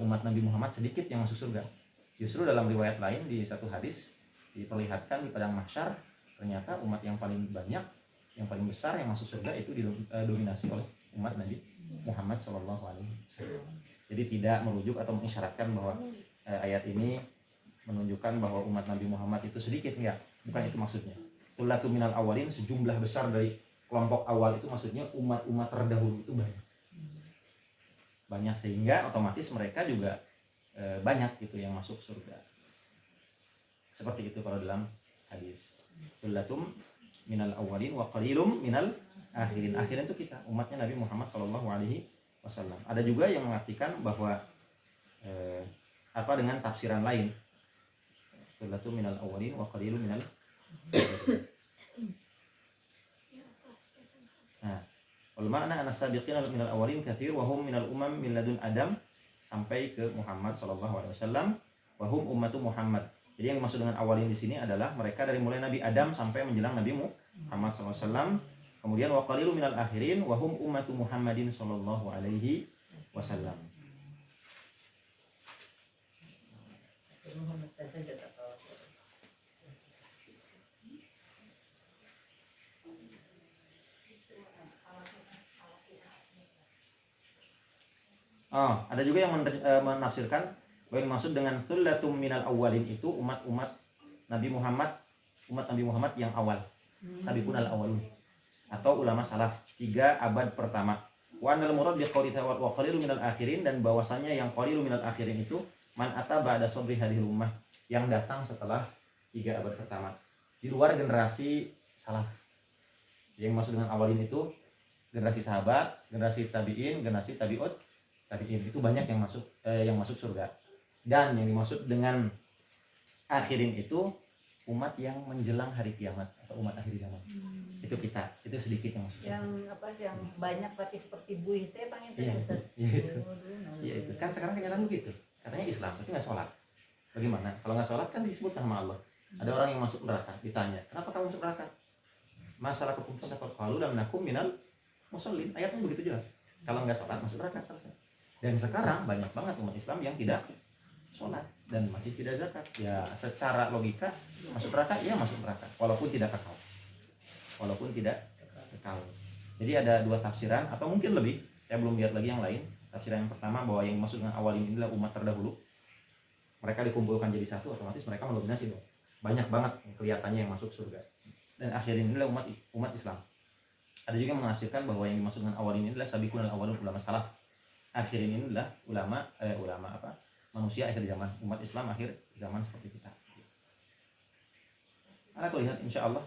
umat Nabi Muhammad sedikit yang masuk surga. Justru dalam riwayat lain di satu hadis diperlihatkan di padang mahsyar ternyata umat yang paling banyak, yang paling besar yang masuk surga itu didominasi oleh umat Nabi Muhammad SAW. Jadi tidak merujuk atau mengisyaratkan bahwa ayat ini menunjukkan bahwa umat Nabi Muhammad itu sedikit, enggak, bukan itu maksudnya. Tsulatu minal awalin, sejumlah besar dari kelompok awal itu maksudnya umat-umat terdahulu itu banyak sehingga otomatis mereka juga banyak gitu yang masuk surga. Seperti itu kalau dalam hadis. Tsulatum minal awalin wa qalilum minal akhirin. Akhirin itu kita, umatnya Nabi Muhammad SAW. Ada juga yang mengartikan bahwa dengan tafsiran lain. Tsulatum minal awalin wa qalilum minal akhirin. Nah, wal makna an-sabiqina minal awalin katsir wa hum minal umam min ladun Adam sampai ke Muhammad sallallahu alaihi wasallam wa hum ummatu Muhammad. Jadi yang dimaksud dengan awalin di sini adalah mereka dari mulai Nabi Adam sampai menjelang Nabi Muhammad sallallahu alaihi wasallam. Kemudian wa qalilun minal akhirin wa hum ummatu Muhammadin sallallahu alaihi wasallam. Ada juga yang menafsirkan bahwa yang maksud dengan tsullatum minal awwalin itu umat-umat Nabi Muhammad yang awal, sabiqunal awwalun, atau ulama salaf 3 abad pertama. Wa anal murad bi qouli ta'ala wa qalilun minal akhirin, dan bahwasanya yang qalilun minal akhirin itu man ata ba'da sabri hadhil ummah, yang datang setelah 3 abad pertama di luar generasi salaf. Yang maksud dengan awalin itu generasi sahabat, generasi tabi'in, generasi tabi'ut tabi'in, itu banyak yang masuk surga. Dan yang dimaksud dengan akhirin itu umat yang menjelang hari kiamat atau umat akhir zaman. Itu kita, itu sedikit yang masuk surga. Yang banyak berarti seperti buih teh panggil teh Ustaz. Iya itu. Kan sekarang kenyataan begitu. Katanya Islam tapi enggak sholat. Bagaimana? Kalau enggak sholat kan disebut sama Allah. Ada orang yang masuk neraka, ditanya, "Kenapa kamu masuk neraka?" Masalah hukum fisik qalu lam nakum minal musallin. Ayatnya begitu jelas. Kalau enggak sholat masuk neraka, selesai. Dan sekarang banyak banget umat Islam yang tidak sholat dan masih tidak zakat. Ya secara logika masuk neraka, ya masuk neraka walaupun tidak kekal. Jadi ada 2 tafsiran atau mungkin lebih. Saya belum lihat lagi yang lain. Tafsiran yang pertama bahwa yang maksud dengan awal ini adalah umat terdahulu. Mereka dikumpulkan jadi satu, otomatis mereka mendominasi dong. Banyak banget kelihatannya yang masuk surga. Dan akhir ini adalah umat Islam. Ada juga yang menafsirkan bahwa yang dimaksud dengan awal ini adalah sabiqunal awwalun, ulama salaf. Akhir ini adalah manusia akhir zaman, umat Islam akhir zaman seperti kita. Aku lihat insya Allah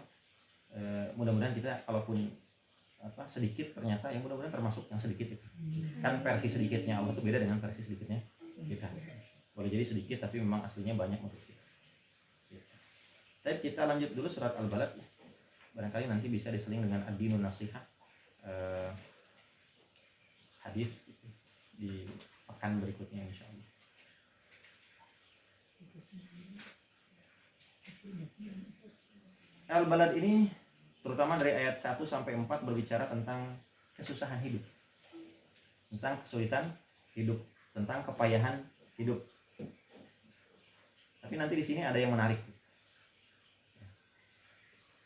mudah-mudahan kita kalaupun sedikit, ternyata yang mudah-mudahan termasuk yang sedikit itu. Kan versi sedikitnya Allah itu beda dengan versi sedikitnya kita. Boleh jadi sedikit tapi memang aslinya banyak untuk kita. Tapi kita lanjut dulu surat Al-Balad. Barangkali nanti bisa diseling dengan ad-dinun nasiha, hadis di pekan berikutnya insya Allah. Al-Balad ini terutama dari ayat 1 sampai 4 berbicara tentang kesusahan hidup, tentang kesulitan hidup, tentang kepayahan hidup. Tapi nanti di sini ada yang menarik.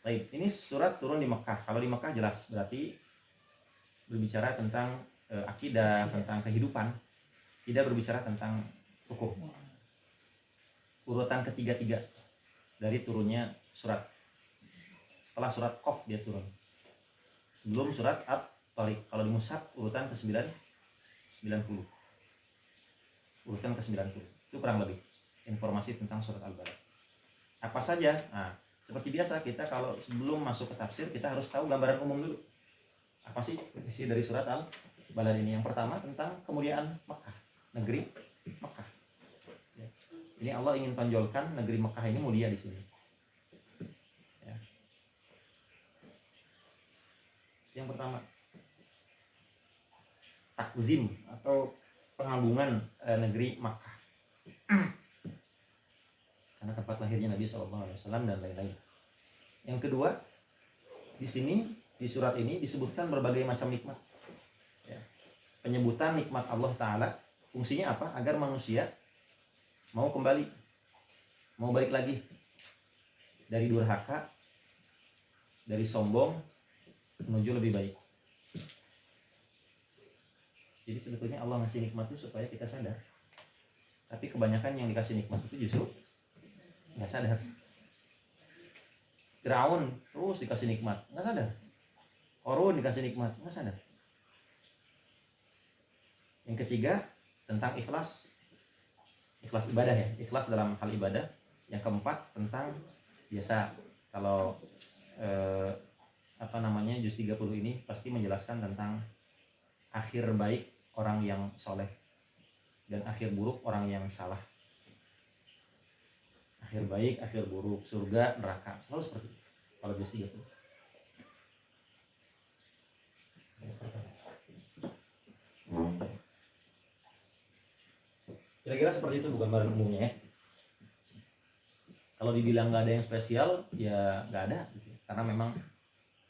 Baik, ini surat turun di Mekah. Kalau di Mekah jelas berarti berbicara tentang akidah, tentang kehidupan, tidak berbicara tentang hukum. Urutan ketiga dari turunnya surat. Setelah surat Qaf dia turun. Sebelum surat At-Tariq. Kalau di Mushaf urutan ke-90. Urutan ke-90. Itu kurang lebih informasi tentang surat Al-Balad. Apa saja? Nah, seperti biasa kita kalau sebelum masuk ke tafsir kita harus tahu gambaran umum dulu. Apa sih isi dari surat Al-Balad ini? Yang pertama tentang kemuliaan Mekah, negeri Mekah. Ya. Ini Allah ingin tonjolkan negeri Mekah ini mulia di sini. Ya. Yang pertama takzim atau pengagungan negeri Makkah karena tempat lahirnya Nabi SAW dan lain-lain. Yang kedua, di sini di surat ini disebutkan berbagai macam nikmat. Ya. Penyebutan nikmat Allah Ta'ala Fungsinya apa? Agar manusia mau kembali, mau balik lagi dari durhaka, dari sombong menuju lebih baik. Jadi sebetulnya Allah ngasih nikmat itu supaya kita sadar. Tapi kebanyakan yang dikasih nikmat itu justru nggak sadar. Firaun terus dikasih nikmat, nggak sadar. Korun dikasih nikmat, nggak sadar. Yang ketiga tentang ikhlas, ikhlas ibadah ya, ikhlas dalam hal ibadah. Yang keempat tentang biasa kalau juz 30 ini pasti menjelaskan tentang akhir baik orang yang soleh dan akhir buruk orang yang salah. Akhir baik, akhir buruk, surga, neraka, selalu seperti itu kalau juz 30. Kira-kira seperti itu gambaran umumnya ya. Kalau dibilang nggak ada yang spesial, ya nggak ada gitu. Karena memang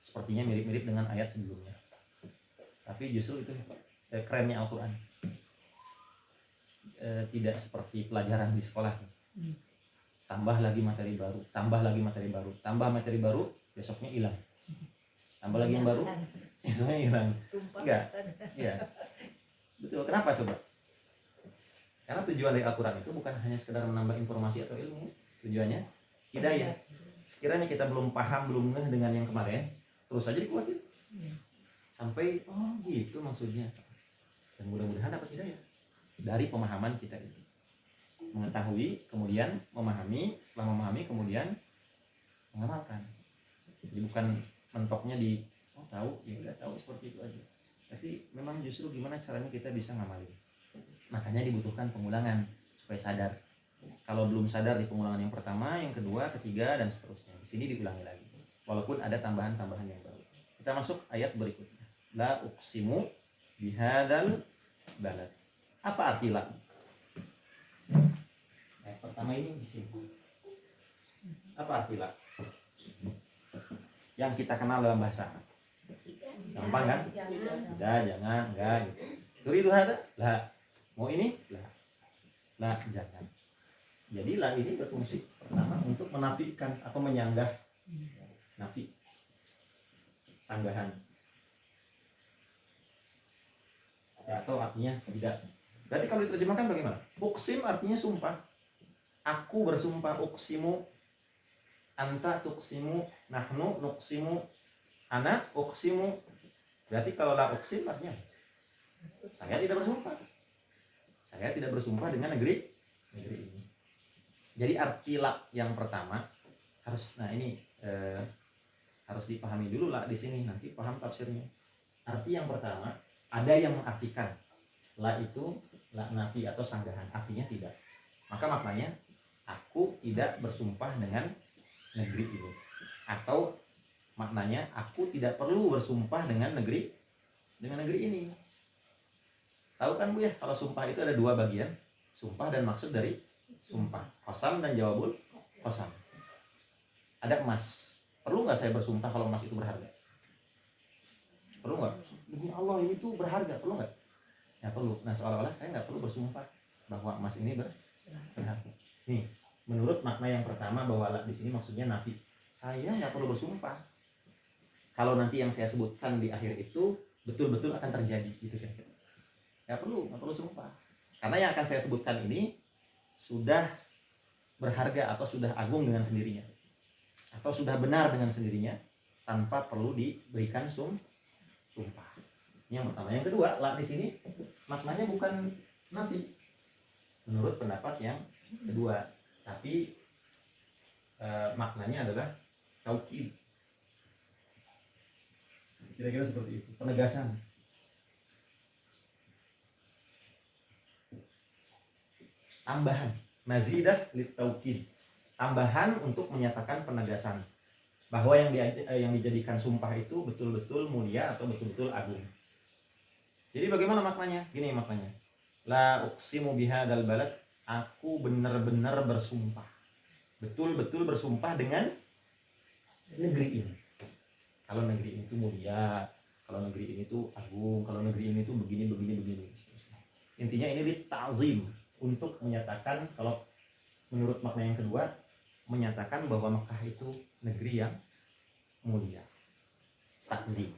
sepertinya mirip-mirip dengan ayat sebelumnya. Tapi justru itu kerennya Al-Quran. Tidak seperti pelajaran di sekolah. Tambah lagi materi baru, tambah lagi materi baru, tambah materi baru, besoknya hilang. Tambah lagi yang baru, besoknya hilang. Enggak, ya. Betul. Kenapa coba? Karena tujuan dari Al-Quran itu bukan hanya sekedar menambah informasi atau ilmu. Tujuannya hidayah. Sekiranya kita belum paham, belum ngeh dengan yang kemarin, terus aja dikuatin sampai oh gitu maksudnya. Dan mudah-mudahan dapat hidayah dari pemahaman kita itu. Mengetahui, kemudian memahami, setelah memahami kemudian mengamalkan. Jadi bukan mentoknya di oh tahu, ya udah tahu seperti itu aja. Tapi memang justru gimana caranya kita bisa ngamalin. Makanya dibutuhkan pengulangan supaya sadar. Kalau belum sadar di pengulangan yang pertama, yang kedua, ketiga, dan seterusnya. Di sini diulangi lagi. Walaupun ada tambahan-tambahan yang baru. Kita masuk ayat berikutnya. La uqsimu bihadzal balad. Apa arti la? Ayat pertama ini di sini. Apa arti la? Yang kita kenal dalam bahasa Arab. Gampang kan? Tidak, jangan, enggak gitu. Turidu hadza? La. Mau ini? La. La, jangan. Jadi la ini berfungsi pertama untuk menafikan atau menyanggah. Nafi, sanggahan. Ya, atau artinya tidak. Berarti kalau diterjemahkan bagaimana? Uqsim artinya sumpah. Aku bersumpah, uqsimu, anta tuqsimu, nahnu nuqsimu, ana uqsimu. Berarti kalau la uqsim artinya saya tidak bersumpah. Saya tidak bersumpah dengan negeri ini. Jadi arti la yang pertama harus, nah ini harus dipahami dulu la di sini, nanti paham tafsirnya. Arti yang pertama, ada yang mengartikan la itu la nafi atau sanggahan, artinya tidak. Maka maknanya aku tidak bersumpah dengan negeri ini. Atau maknanya aku tidak perlu bersumpah dengan negeri ini. Tahu kan Bu ya, kalau sumpah itu ada dua bagian, sumpah dan maksud dari sumpah, qasam dan jawabul qasam. Ada emas, perlu nggak saya bersumpah kalau emas itu berharga? Perlu nggak? Demi Allah ini tuh berharga, perlu nggak? Ya perlu. Nah seolah-olah saya nggak perlu bersumpah bahwa emas ini berharga. Nih, menurut makna yang pertama bahwa la di sini maksudnya nafi. Saya nggak perlu bersumpah kalau nanti yang saya sebutkan di akhir itu betul-betul akan terjadi, gitu kan? Nggak perlu sumpah. Karena yang akan saya sebutkan ini sudah berharga atau sudah agung dengan sendirinya, atau sudah benar dengan sendirinya tanpa perlu diberikan sumpah. Ini yang pertama. Yang kedua, la di sini maknanya bukan nafi menurut pendapat yang kedua, tapi maknanya adalah taukid. Kira-kira seperti itu, penegasan. Tambahan, mazidah litaukid, tambahan untuk menyatakan penegasan bahwa yang dijadikan sumpah itu betul-betul mulia atau betul-betul agung. Jadi bagaimana maknanya? Gini maknanya, la uqsimu bihadzal balad, aku benar-benar bersumpah, betul-betul bersumpah dengan negeri ini. Kalau negeri ini itu mulia, kalau negeri ini itu agung, kalau negeri ini itu begini. Intinya ini ditazim untuk menyatakan, kalau menurut makna yang kedua, menyatakan bahwa Mekah itu negeri yang mulia. Takzim.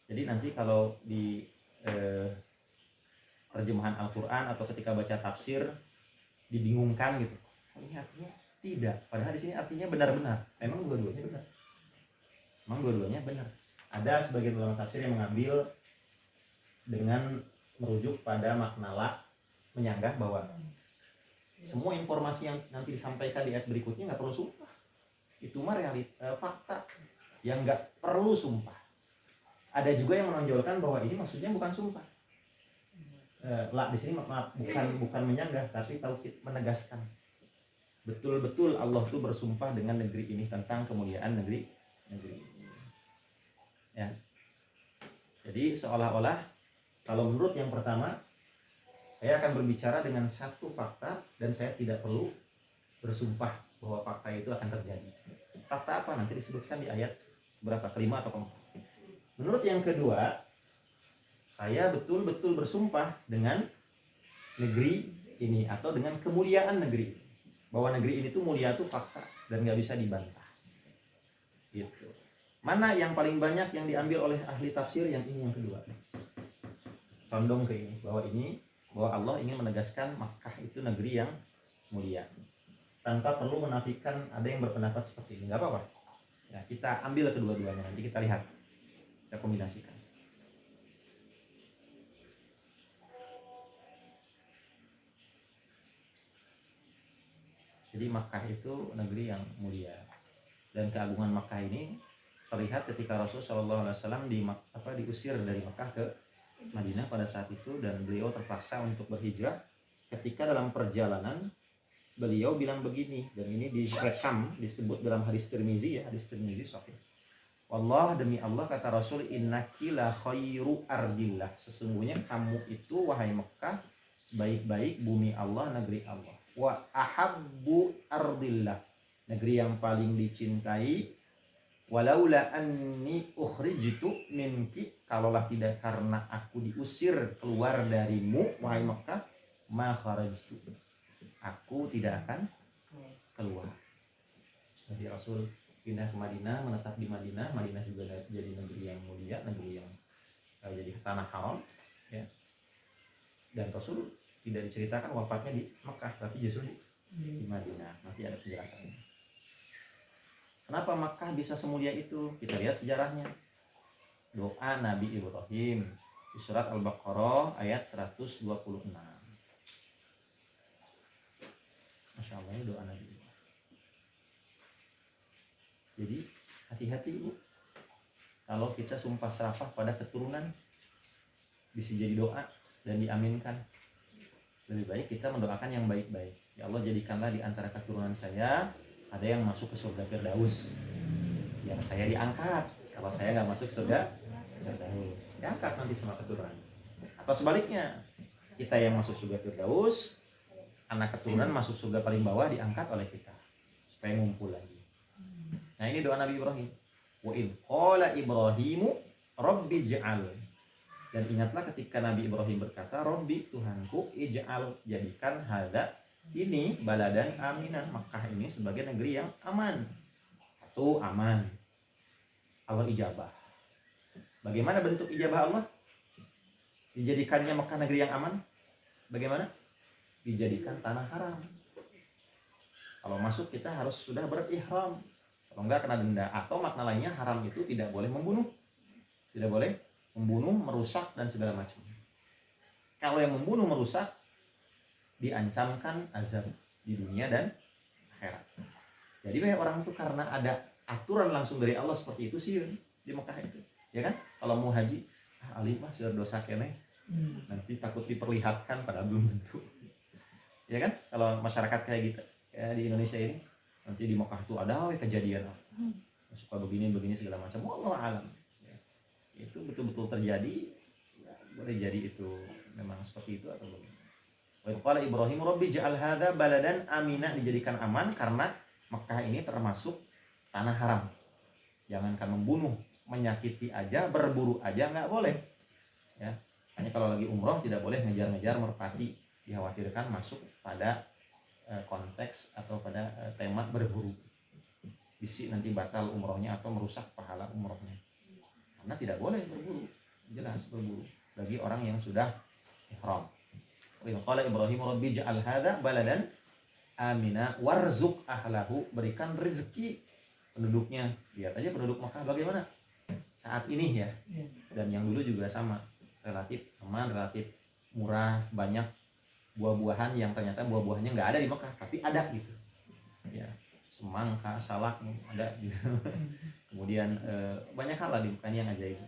Jadi nanti kalau di terjemahan Al-Quran atau ketika baca tafsir dibingungkan gitu, ini artinya tidak, padahal di sini artinya benar-benar. Memang dua-duanya benar. Memang dua-duanya benar. Ada sebagian ulama tafsir yang mengambil dengan merujuk pada makna la, menyanggah bahwa semua informasi yang nanti disampaikan di ayat berikutnya nggak perlu sumpah. Itu mah fakta yang nggak perlu sumpah. Ada juga yang menonjolkan bahwa ini maksudnya bukan sumpah. La di sini bukan menyanggah, tapi taukid, menegaskan. Betul-betul Allah tuh bersumpah dengan negeri ini, tentang kemuliaan negeri ini. Ya. Jadi seolah-olah kalau menurut yang pertama, saya akan berbicara dengan satu fakta dan saya tidak perlu bersumpah bahwa fakta itu akan terjadi. Fakta apa? Nanti disebutkan di ayat berapa? Kelima atau keempat. Menurut yang kedua, saya betul-betul bersumpah dengan negeri ini atau dengan kemuliaan negeri. Bahwa negeri ini tuh mulia tuh fakta dan nggak bisa dibantah. Gitu. Mana yang paling banyak yang diambil oleh ahli tafsir? Yang ini, yang kedua. Condong ke ini, bahwa Allah ingin menegaskan Makkah itu negeri yang mulia. Tanpa perlu menafikan ada yang berpendapat seperti ini, nggak apa-apa. Ya, kita ambil kedua-duanya, nanti kita lihat, kita kombinasikan. Jadi Makkah itu negeri yang mulia, dan keagungan Makkah ini terlihat ketika Rasulullah SAW diusir dari Makkah ke Madinah pada saat itu, dan beliau terpaksa untuk berhijrah. Ketika dalam perjalanan beliau bilang begini, dan ini direkam, disebut dalam hadis Tirmizi, ya, hadis Tirmizi sahih. Wallah, demi Allah, kata Rasul, innaki la khairu ardillah, sesungguhnya kamu itu wahai Mekah sebaik-baik bumi Allah, negeri Allah. Wa ahabbu ardillah, negeri yang paling dicintai. Walaula anni ukhrijtu minki, kalaulah tidak karena aku diusir keluar darimu wahai Mekah, ma kharajtu, aku tidak akan keluar. Jadi Rasul pindah ke Madinah, menetap di Madinah. Madinah juga jadi negeri yang mulia, negeri yang jadi tanah haram, ya. Dan Rasul tidak diceritakan wafatnya di Mekah, tapi justru di Madinah. Nanti ada penjelasannya. Kenapa Makkah bisa semulia itu? Kita lihat sejarahnya. Doa Nabi Ibrahim di surat Al-Baqarah ayat 126. Masya Allah, doa Nabi Ibrahim. Jadi hati-hati, Bu. Kalau kita sumpah serapah pada keturunan, bisa jadi doa dan diaminkan. Lebih baik kita mendoakan yang baik-baik. Ya Allah, jadikanlah di antara keturunan saya ada yang masuk ke surga Firdaus, yang saya diangkat. Kalau saya nggak masuk surga Firdaus, diangkat nanti sama keturunan. Atau sebaliknya, kita yang masuk surga Firdaus, anak keturunan masuk surga paling bawah, diangkat oleh kita supaya ngumpul lagi. Nah, ini doa Nabi Ibrahim. Wa idh qala Ibrahimu rabbi ij'al. Dan ingatlah ketika Nabi Ibrahim berkata, Rabbi, Tuhanku, ij'al, jadikan hadza, ini baladan aminan, Makkah ini sebagai negeri yang aman. Satu, aman. Allah ijabah. Bagaimana bentuk ijabah Allah? Dijadikannya Makkah negeri yang aman. Bagaimana? Dijadikan tanah haram. Kalau masuk kita harus sudah berihram. Kalau enggak kena denda. Atau makna lainnya, haram itu tidak boleh membunuh. Tidak boleh membunuh, merusak, dan segala macam. Kalau yang membunuh, merusak, diancamkan azab di dunia dan akhirat. Jadi banyak orang itu karena ada aturan langsung dari Allah seperti itu sih di Mekah itu, ya kan? Kalau mau haji, Ali mah sudah dosa kene, nanti takut diperlihatkan, padahal belum tentu. Ya kan? Kalau masyarakat kayak gitu, kayak di Indonesia ini, nanti di Mekah itu ada kejadian suka begini segala macam. Wallahu alam. Itu betul-betul terjadi, ya, boleh jadi itu memang seperti itu atau belum. Wa qala Ibrahim rabbi ja'al hadza baladan amina, dijadikan aman karena Mekah ini termasuk tanah haram. Jangankan membunuh, menyakiti aja, berburu aja nggak boleh, ya. Hanya kalau lagi umroh tidak boleh ngejar-ngejar merpati, dikhawatirkan masuk pada konteks atau pada tema berburu. Bisi nanti batal umrohnya atau merusak pahala umrohnya. Karena tidak boleh berburu, jelas berburu bagi orang yang sudah ihram. Wa qala Ibrahim rabbi ja'al hadza baladan amina warzuq ahlahu, berikan rezeki penduduknya. Lihat aja penduduk Makkah bagaimana saat ini ya. Dan yang dulu juga sama, relatif aman, relatif murah, banyak buah-buahan yang ternyata buah-buahnya nggak ada di Mekah tapi ada gitu ya, semangka, salak ada gitu. Kemudian banyak hal lah di Mekah yang ajaib.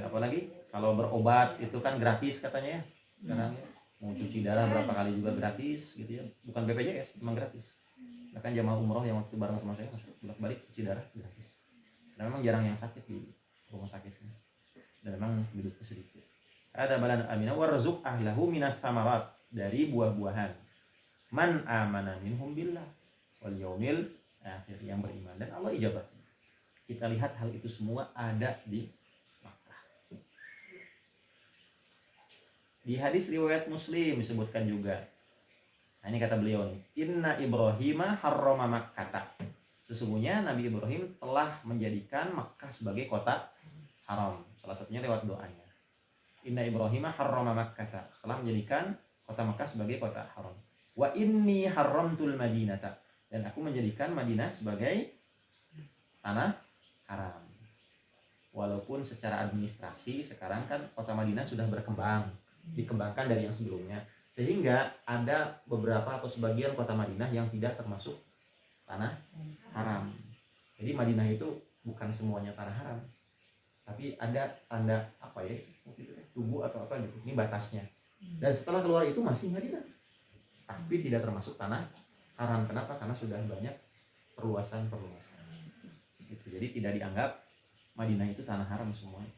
Apalagi kalau berobat itu kan gratis katanya ya sekarang ya. Mau cuci darah berapa kali juga gratis gitu ya, bukan BPJS, memang gratis. Bahkan jamaah umroh yang waktu bareng sama saya bolak-balik cuci darah gratis. Dan memang jarang yang sakit di rumah sakitnya, dan memang penduduknya sedikit. Ada balan amina warzuq ahlahu minas samarat, dari buah-buahan. Man amana minhum billah wal yaumil akhir, yang beriman dan Allah ijabah. Kita lihat hal itu semua ada di Makkah. Di hadis riwayat Muslim disebutkan juga. Nah, ini kata beliau nih, inna Ibrahima harrama Makkata. Sesungguhnya Nabi Ibrahim telah menjadikan Makkah sebagai kota haram. Salah satunya lewat doanya. Inna Ibrahima harrama Makkata, telah menjadikan kota Makkah sebagai kota haram. Wa inni haramtul Madinata, dan aku menjadikan Madinah sebagai tanah haram. Walaupun secara administrasi sekarang kan kota Madinah sudah berkembang, dikembangkan dari yang sebelumnya, sehingga ada beberapa atau sebagian kota Madinah yang tidak termasuk tanah haram. Jadi Madinah itu bukan semuanya tanah haram, tapi ada tanda apa ya, tubuh atau apa gitu, ini batasnya. Dan setelah keluar itu masih Madinah, tapi tidak termasuk tanah haram. Kenapa? Karena sudah banyak perluasan gitu. Jadi tidak dianggap Madinah itu tanah haram semuanya.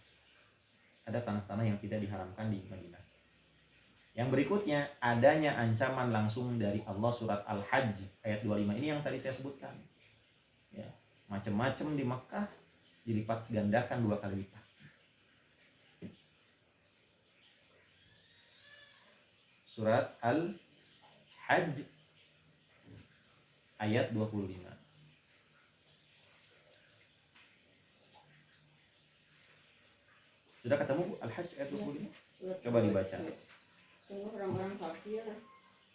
Ada tanah-tanah yang tidak diharamkan di Madinah. Yang berikutnya, adanya ancaman langsung dari Allah, surat Al-Hajj ayat 25 ini yang tadi saya sebutkan ya, macam-macam di Makkah dilipat gandakan 2 kali lipat. Surat Al-Hajj ayat 25. Sudah ketemu Al-Hajj ayat 25? Coba dibaca. Sungguh orang-orang kafir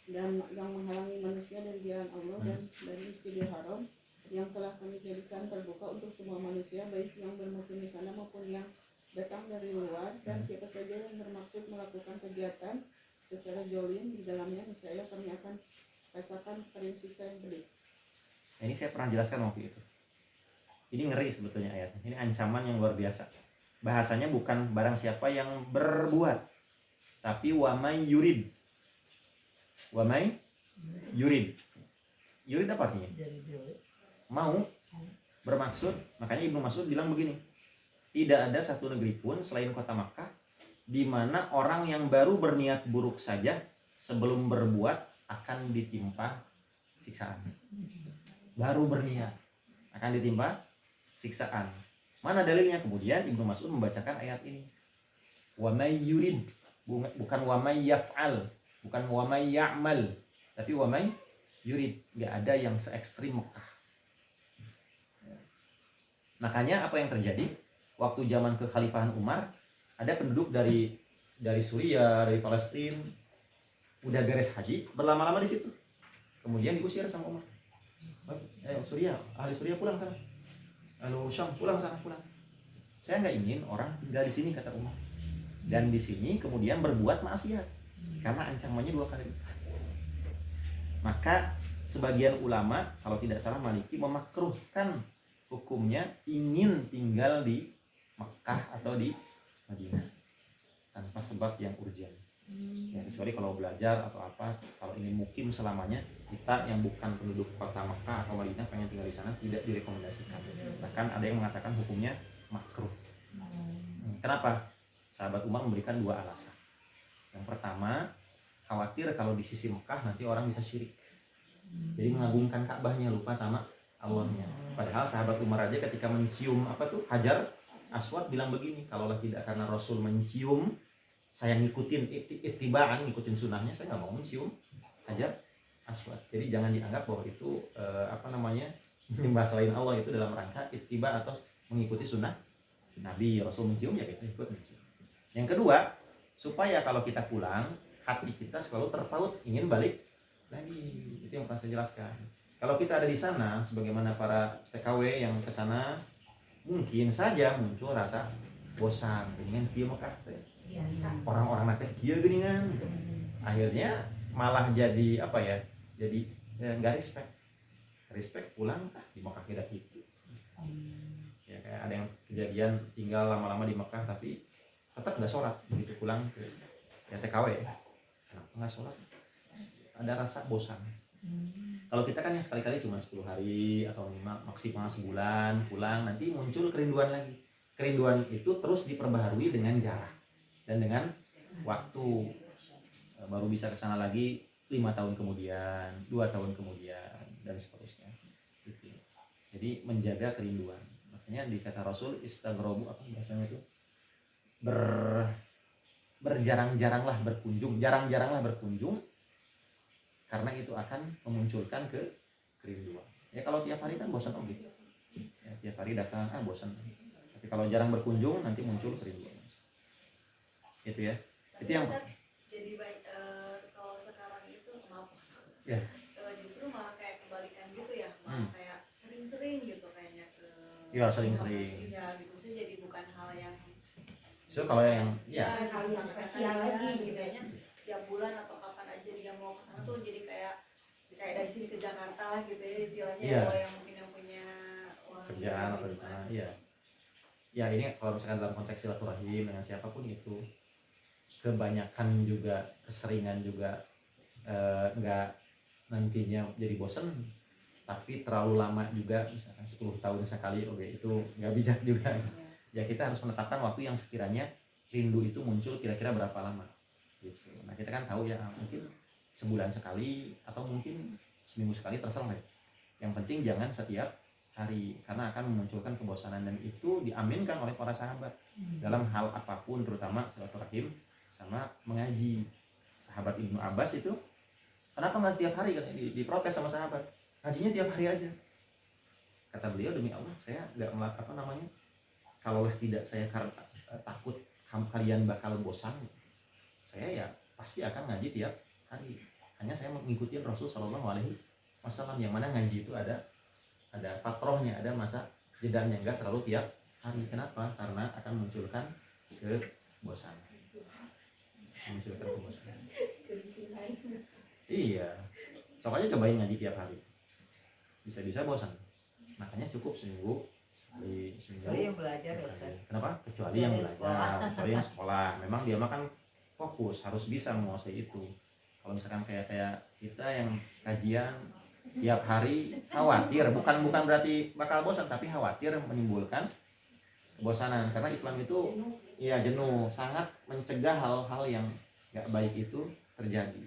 dan yang menghalangi manusia dari jalan Allah dan dari Masjidil Haram yang telah kami jadikan terbuka untuk semua manusia, baik yang bermukim di sana maupun yang datang dari luar, dan siapa saja yang bermaksud melakukan kegiatan secara zolim di dalamnya, niscaya kami akan rasakan kering siksa yang pedih. Nah, ini saya pernah jelaskan waktu itu. Ini ngeri sebetulnya ayatnya. Ini ancaman yang luar biasa. Bahasanya bukan barang siapa yang berbuat, tapi wamai yurid. Wamai yurid. Yurid apa artinya? Mau, bermaksud. Makanya Ibnu Mas'ud bilang begini, tidak ada satu negeri pun selain kota Makkah di mana orang yang baru berniat buruk saja sebelum berbuat akan ditimpa siksaan. Baru berniat akan ditimpa siksaan. Mana dalilnya? Kemudian Ibnu Mas'ud membacakan ayat ini. Wa may yurid, bukan wa may yaf'al, bukan wa may ya'mal, tapi wa may yurid. Enggak ada yang se ekstrim Mekah. Makanya apa yang terjadi waktu zaman kekhalifahan Umar, ada penduduk dari Suriah, dari Palestina udah beres haji, berlama-lama di situ. Kemudian diusir sama Umar. Suriah, ahli Suriah pulang sana. Lalu Syam pulang sana, pulang. Saya nggak ingin orang tinggal di sini, kata Umar. Dan di sini kemudian berbuat maksiat, karena ancamannya 2 kali lipat. Maka sebagian ulama, kalau tidak salah Maliki, memakruhkan hukumnya ingin tinggal di Mekah atau di Madinah tanpa sebab yang urgen. Ya, kecuali kalau belajar atau apa, kalau ingin mukim selamanya, kita yang bukan penduduk kota Mekah atau Madinah pengen tinggal di sana tidak direkomendasikan. Bahkan ada yang mengatakan hukumnya makruh. Kenapa? Sahabat Umar memberikan 2 alasan. Yang pertama, khawatir kalau di sisi Mekah nanti orang bisa syirik, jadi mengagungkan Ka'bahnya, lupa sama Allahnya. Padahal sahabat Umar aja ketika mencium Hajar Aswad bilang begini, kalaulah tidak karena Rasul mencium saya ngikutin ittibaan, ngikutin sunnahnya, saya nggak mau mencium hajar aswad. Jadi jangan dianggap bahwa itu menyembah selain Allah itu dalam rangka ittiba atau mengikuti sunnah Nabi Rasul mencium, ya kita ikut mencium. Yang kedua, supaya kalau kita pulang hati kita selalu terpaut ingin balik lagi. Itu yang pernah saya jelaskan. Kalau kita ada di sana, sebagaimana para TKW yang ke sana, mungkin saja muncul rasa bosan dengan kieu Mekah teh. Biasa. Orang-orang nate kieu geuningan. Akhirnya malah jadi apa ya? Jadi enggak respect pulang di Mekah tidak gitu. Ya kayak ada yang kejadian tinggal lama-lama di Mekah tapi tetap nggak sholat, begitu pulang ke ya TKW kenapa nggak sholat, ada rasa bosan. Kalau kita kan yang sekali-kali cuma 10 hari atau maksimal sebulan pulang, nanti muncul kerinduan lagi. Kerinduan itu terus diperbaharui dengan jarak dan dengan waktu. Baru bisa ke sana lagi 5 tahun kemudian, 2 tahun kemudian, dan seterusnya gitu. Jadi menjaga kerinduan. Makanya di kata Rasul istaghrabu, apa bahasanya itu, berjarang-jaranglah berkunjung, jarang-jaranglah berkunjung, karena itu akan memunculkan kerinduan. Ya kalau tiap hari kan bosan gitu. Ya, tiap hari datang bosan. Tapi kalau jarang berkunjung nanti muncul kerinduan. Itu ya. Itu yang Jadi baik kalau sekarang itu maaf. Ya. Justru malah kayak kebalikan gitu ya. Malah kayak sering-sering gitu kayaknya ke. Iya, sering-sering. Iya, gitu sih, jadi bukan hal yang kalau yang hal yang spesial lagi gitu ya. Tiap bulan atau kapan aja dia mau ke sana tuh jadi kayak dari sini ke Jakarta lah gitu ya istilahnya. Iya. Kalau yang mungkin yang punya kerjaan atau di sana, iya. Ya ini kalau misalkan dalam konteks silaturahim dengan siapapun itu, kebanyakan juga keseringan juga nggak nantinya jadi bosen, tapi terlalu lama juga misalkan 10 tahun sekali, oke itu nggak bijak juga. Ya kita harus menetapkan waktu yang sekiranya rindu itu muncul kira-kira berapa lama gitu. Nah kita kan tahu ya mungkin sebulan sekali atau mungkin seminggu sekali, terserah. Yang penting jangan setiap hari karena akan memunculkan kebosanan, dan itu diaminkan oleh para sahabat dalam hal apapun, terutama silaturahim sama mengaji. Sahabat Ibnu Abbas itu kenapa nggak setiap hari, kan diprotes sama sahabat, ngajinya tiap hari aja. Kata beliau, demi Allah saya nggak kalaulah tidak saya takut kalian bakal bosan, saya ya pasti akan ngaji tiap hari. Hanya saya mengikuti Rasul Shallallahu Alaihi Wasallam yang mana ngaji itu ada fatrohnya, ada masa jedanya, enggak terlalu tiap hari. Kenapa? Karena akan memunculkan kebosanan. Iya, soalnya cobain ngaji tiap hari, bisa-bisa bosan. Makanya cukup seminggu. Kecuali yang belajar ya Ustaz. Kenapa? Kecuali yang belajar, kecuali yang sekolah. Memang dia makan fokus, harus bisa menguasai itu. Kalau misalkan kayak kita yang kajian tiap hari, khawatir, bukan berarti bakal bosan, tapi khawatir menimbulkan kebosanan. Karena Islam itu ya jenuh, sangat mencegah hal-hal yang gak baik itu terjadi.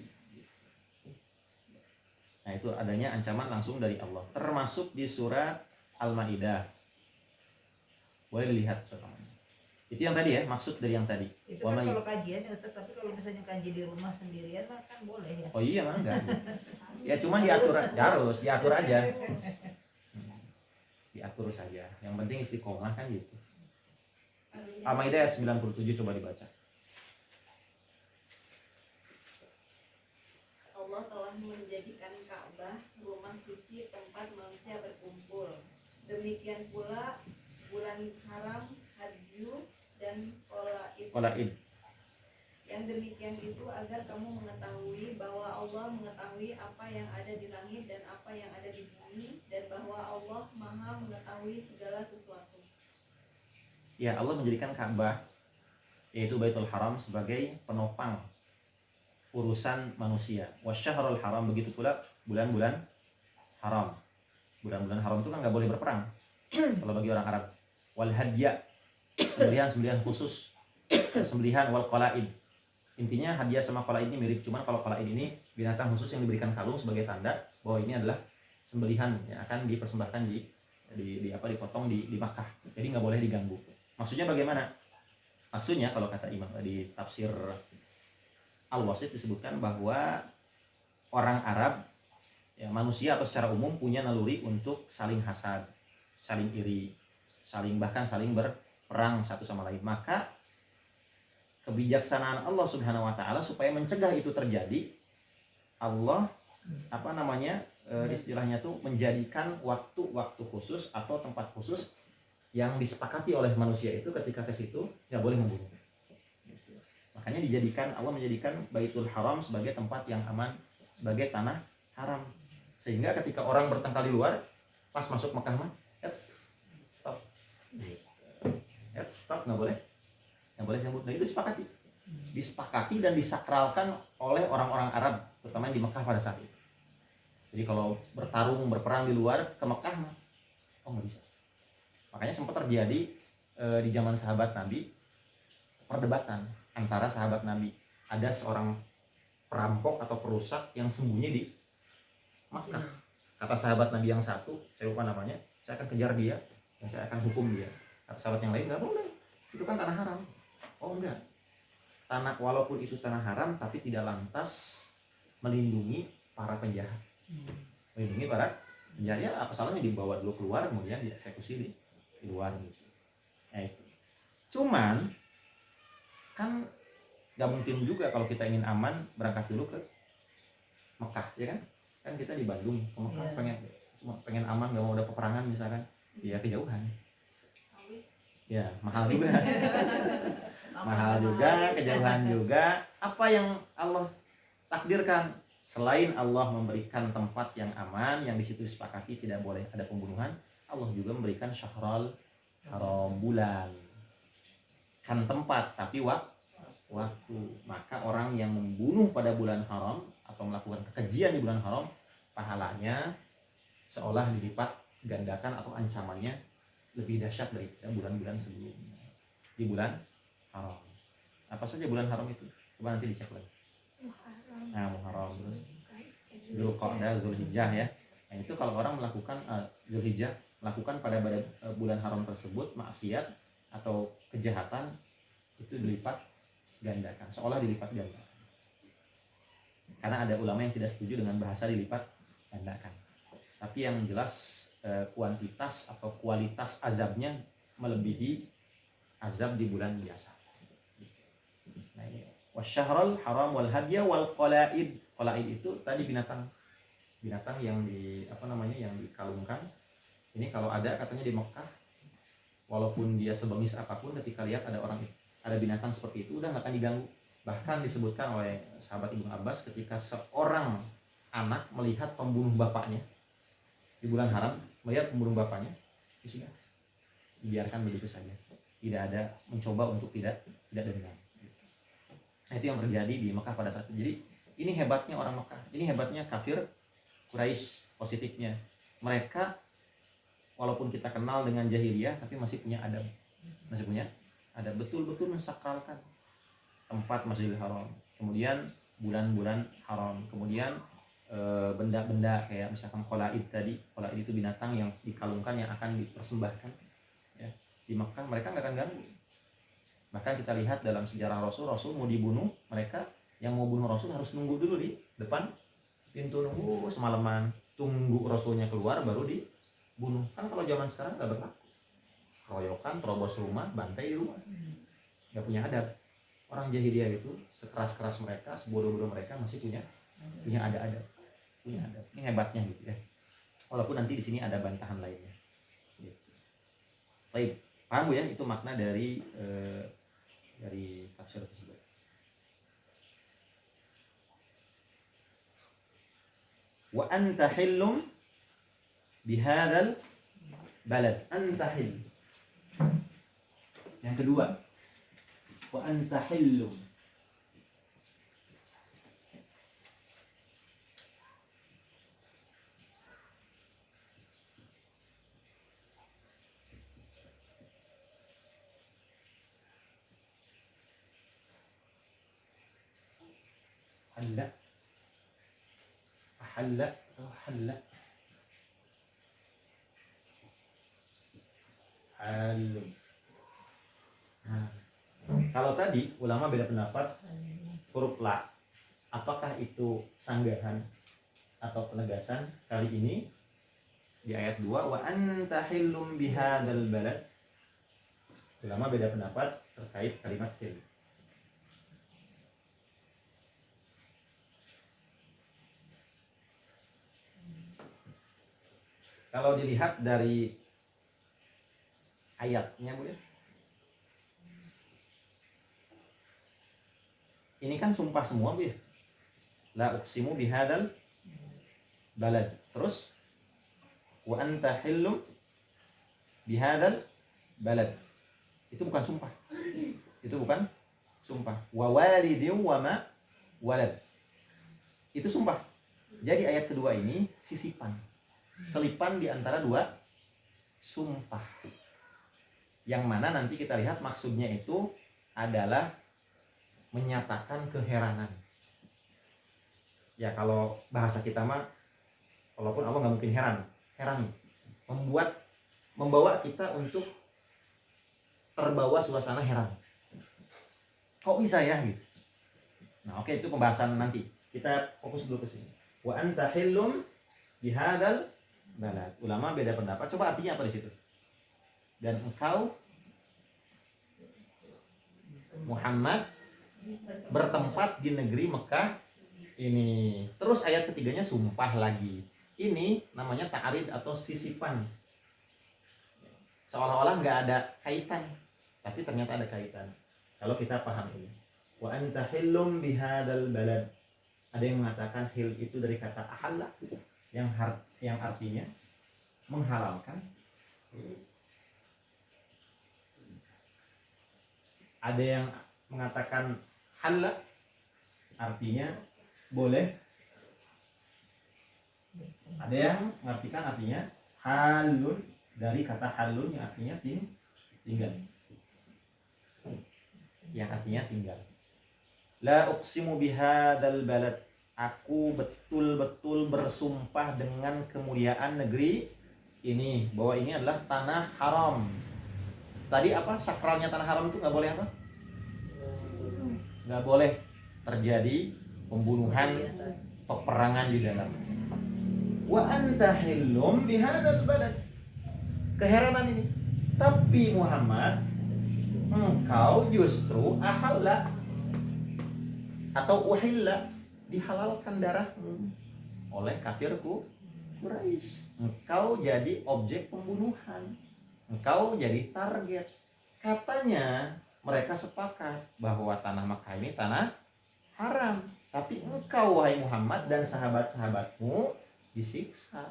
Nah itu adanya ancaman langsung dari Allah, termasuk di surat Al-Maidah. Boleh dilihat soalnya. Itu yang tadi ya, maksud dari yang tadi. Itu kan kalau kajian ya Ustaz, tapi kalau misalnya kaji di rumah sendirian mah kan boleh ya. Oh iya, mah enggak. Ya cuma harus diatur aja. Diatur saja. Yang penting istiqomah kan gitu. Al-Maidah ayat 97 coba dibaca. Allah telah menjadikan Ka'bah rumah suci tempat manusia berkumpul. Demikian pula bulan haram, Hajju dan Qolaid. Yang demikian itu agar kamu mengetahui bahwa Allah mengetahui apa yang ada di langit dan apa yang ada di bumi, dan bahwa Allah Maha mengetahui segala sesuatu. Ya, Allah menjadikan Ka'bah, yaitu Baitul Haram, sebagai penopang urusan manusia. Wasyahrul haram, begitu pula bulan-bulan haram. Bulan-bulan haram itu kan nggak boleh berperang kalau bagi orang Arab. Wal hadya, sembelihan khusus, sembelihan wal qalaid. Intinya hadiah sama qalaid ini mirip, cuman kalau qalaid ini binatang khusus yang diberikan kalung sebagai tanda bahwa ini adalah sembelihan yang akan dipersembahkan dipotong di Makkah. Jadi nggak boleh diganggu. Maksudnya bagaimana? Maksudnya kalau kata Imam di tafsir Al-Wasit disebutkan bahwa orang Arab, ya, manusia atau secara umum punya naluri untuk saling hasad, saling iri, bahkan saling berperang satu sama lain. Maka kebijaksanaan Allah Subhanahu wa taala supaya mencegah itu terjadi, Allah istilahnya tuh menjadikan waktu-waktu khusus atau tempat khusus yang disepakati oleh manusia itu ketika ke situ nggak boleh membunuh. Makanya Allah menjadikan Baitul Haram sebagai tempat yang aman, sebagai tanah haram. Sehingga ketika orang bertengkar di luar, pas masuk Mekah mah, stop, nggak boleh nyambut. Nah itu disepakati dan disakralkan oleh orang-orang Arab, terutama di Mekah pada saat itu. Jadi kalau berperang di luar ke Mekah mah, nggak bisa. Makanya sempat terjadi di zaman sahabat Nabi perdebatan antara sahabat Nabi. Ada seorang perampok atau perusak yang sembunyi di Makkah. Kata sahabat Nabi yang satu, saya lupa namanya, saya akan kejar dia dan saya akan hukum dia. Kata sahabat yang lain, nggak boleh, itu kan tanah haram. Oh enggak, walaupun itu tanah haram tapi tidak lantas melindungi para penjahat. Melindungi para penjahat, ya apa salahnya dibawa dulu keluar kemudian dieksekusi di luar gitu. Nah itu. Cuman kan nggak mungkin juga kalau kita ingin aman berangkat dulu ke Mekah, ya kan? Kan kita di Bandung ke Mekah pengen aman, nggak mau ada peperangan misalkan, ya kejauhan. Ya mahal juga. Mahal juga, kejauhan juga. Apa yang Allah takdirkan? Selain Allah memberikan tempat yang aman, yang di situ disepakati tidak boleh ada pembunuhan, Allah juga memberikan syahrul haram, bulan. Kan tempat, tapi waktu. Maka orang yang membunuh pada bulan haram atau melakukan kekejian di bulan haram, pahalanya seolah dilipat gandakan atau ancamannya lebih dahsyat daripada bulan-bulan sebelumnya. Di bulan haram. Apa saja bulan haram itu? Coba nanti dicek lagi. Muharram, terus Dzulqa'dah, Zulhijjah, ya. Nah, itu kalau orang melakukan Zulhijjah, melakukan pada bulan haram tersebut maksiat atau kejahatan, itu dilipat gandakan, seolah dilipat gandakan. Karena ada ulama yang tidak setuju dengan bahasa dilipat gandakan. Tapi yang jelas kuantitas atau kualitas azabnya melebihi azab di bulan biasa. Nah, ini wasyahrul haram wal hadya wal qalaid. Qalaid itu tadi binatang yang yang dikalungkan. Ini kalau ada katanya di Mekah, walaupun dia sebengis apapun, ketika lihat ada binatang seperti itu udah nggak akan diganggu. Bahkan disebutkan oleh sahabat Ibnu Abbas ketika seorang anak melihat pembunuh bapaknya di bulan haram, melihat pembunuh bapaknya, itu sudah dibiarkan begitu saja, tidak ada mencoba untuk tidak dendam. Nah, itu yang terjadi di Mekah pada saat itu. Jadi ini hebatnya orang Mekah, ini hebatnya kafir Quraisy. Positifnya mereka walaupun kita kenal dengan jahiliyah tapi masih punya adab, betul-betul mensakralkan tempat Masjidil Haram, kemudian bulan-bulan haram, kemudian benda-benda kayak misalkan qalaid tadi. Qalaid itu binatang yang dikalungkan yang akan dipersembahkan, ya. Di Mekah mereka nggak akan ganggu. Bahkan kita lihat dalam sejarah Rasul mau dibunuh, mereka yang mau bunuh Rasul harus nunggu dulu di depan pintu, nunggu semalaman, tunggu Rasulnya keluar baru dibunuh. Kan kalau zaman sekarang nggak berlaku, keroyokan, terobos rumah, bantai di rumah, nggak punya adab. Orang jahiliyah itu sekeras-keras mereka, sebodoh-bodoh mereka masih punya adab. Ini hebatnya gitu, ya. Walaupun nanti di sini ada bantahan lainnya. Gitu. Baik, paham Bu ya? Itu makna dari tafsir tersebut. Wa anta hillum bihadzal balad. Anta hill. Yang kedua, wa anta hillum. Ahalla atau halla. Halum. Kalau tadi ulama beda pendapat huruf la, apakah itu sanggahan atau penegasan? Kali ini di ayat 2, wa anta hillum bihadzal balad, ulama beda pendapat terkait kalimat hil. Kalau dilihat dari ayatnya Bu ya, ini kan sumpah semua Bu ya, la uqsimu bihadzal balad, terus wa anta hillum bihadzal balad, itu bukan sumpah, itu bukan sumpah. Wa walidin wa ma walad, itu sumpah. Jadi ayat kedua ini sisipan, selipan di antara dua sumpah, yang mana nanti kita lihat maksudnya itu adalah menyatakan keheranan. Ya kalau bahasa kita mah, walaupun Allah nggak mungkin heran, membawa kita untuk terbawa suasana heran. Kok bisa ya gitu. Nah oke, itu pembahasan nanti. Kita fokus dulu ke sini. Wa anta hillum bihadzal balad. Ulama beda pendapat. Coba artinya apa di situ? Dan engkau Muhammad bertempat di negeri Mekah ini. Terus ayat ketiganya sumpah lagi. Ini namanya ta'rid atau sisipan. Seolah-olah nggak ada kaitan, tapi ternyata ada kaitan. Kalau kita paham ini. Wa anta hillum bihadzal balad. Ada yang mengatakan hil itu dari kata ahalla yang artinya menghalalkan. Ada yang mengatakan halla artinya boleh. Ada yang mengartikan artinya halun, dari kata halun yang artinya tinggal. Yang artinya tinggal. La uqsimu bihadzal balad, aku betul-betul bersumpah dengan kemuliaan negeri ini, bahwa ini adalah tanah haram. Tadi apa sakralnya tanah haram itu nggak boleh apa? Nggak boleh terjadi pembunuhan, peperangan di dalam. Wa anta hillum bihadzal balad. Keheranan ini. Tapi Muhammad, engkau justru ahalla atau uhilla, dihalalkan darahmu oleh kafirku Quraisy. Engkau jadi objek pembunuhan, engkau jadi target. Katanya mereka sepakat bahwa tanah Makkah ini tanah haram, tapi engkau wahai Muhammad dan sahabat-sahabatmu disiksa,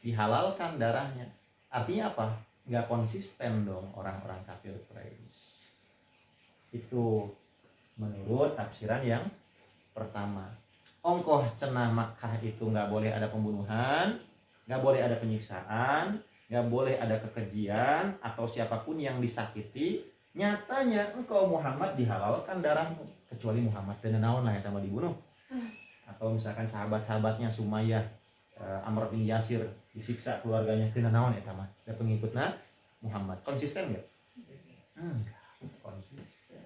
dihalalkan darahnya. Artinya apa? Nggak konsisten dong orang-orang kafir Quraisy. Itu menurut tafsiran yang pertama. Ongkoh cenah Makkah itu nggak boleh ada pembunuhan, nggak boleh ada penyiksaan, nggak boleh ada kekejian atau siapapun yang disakiti. Nyatanya engkau Muhammad dihalalkan darahmu, kecuali Muhammad dan naon lah yang tambah dibunuh. Atau misalkan sahabat-sahabatnya Sumayyah, Amr bin Yasir disiksa keluarganya, dan naon ya tambah. Dan pengikutnya Muhammad konsisten nggak? Enggak konsisten.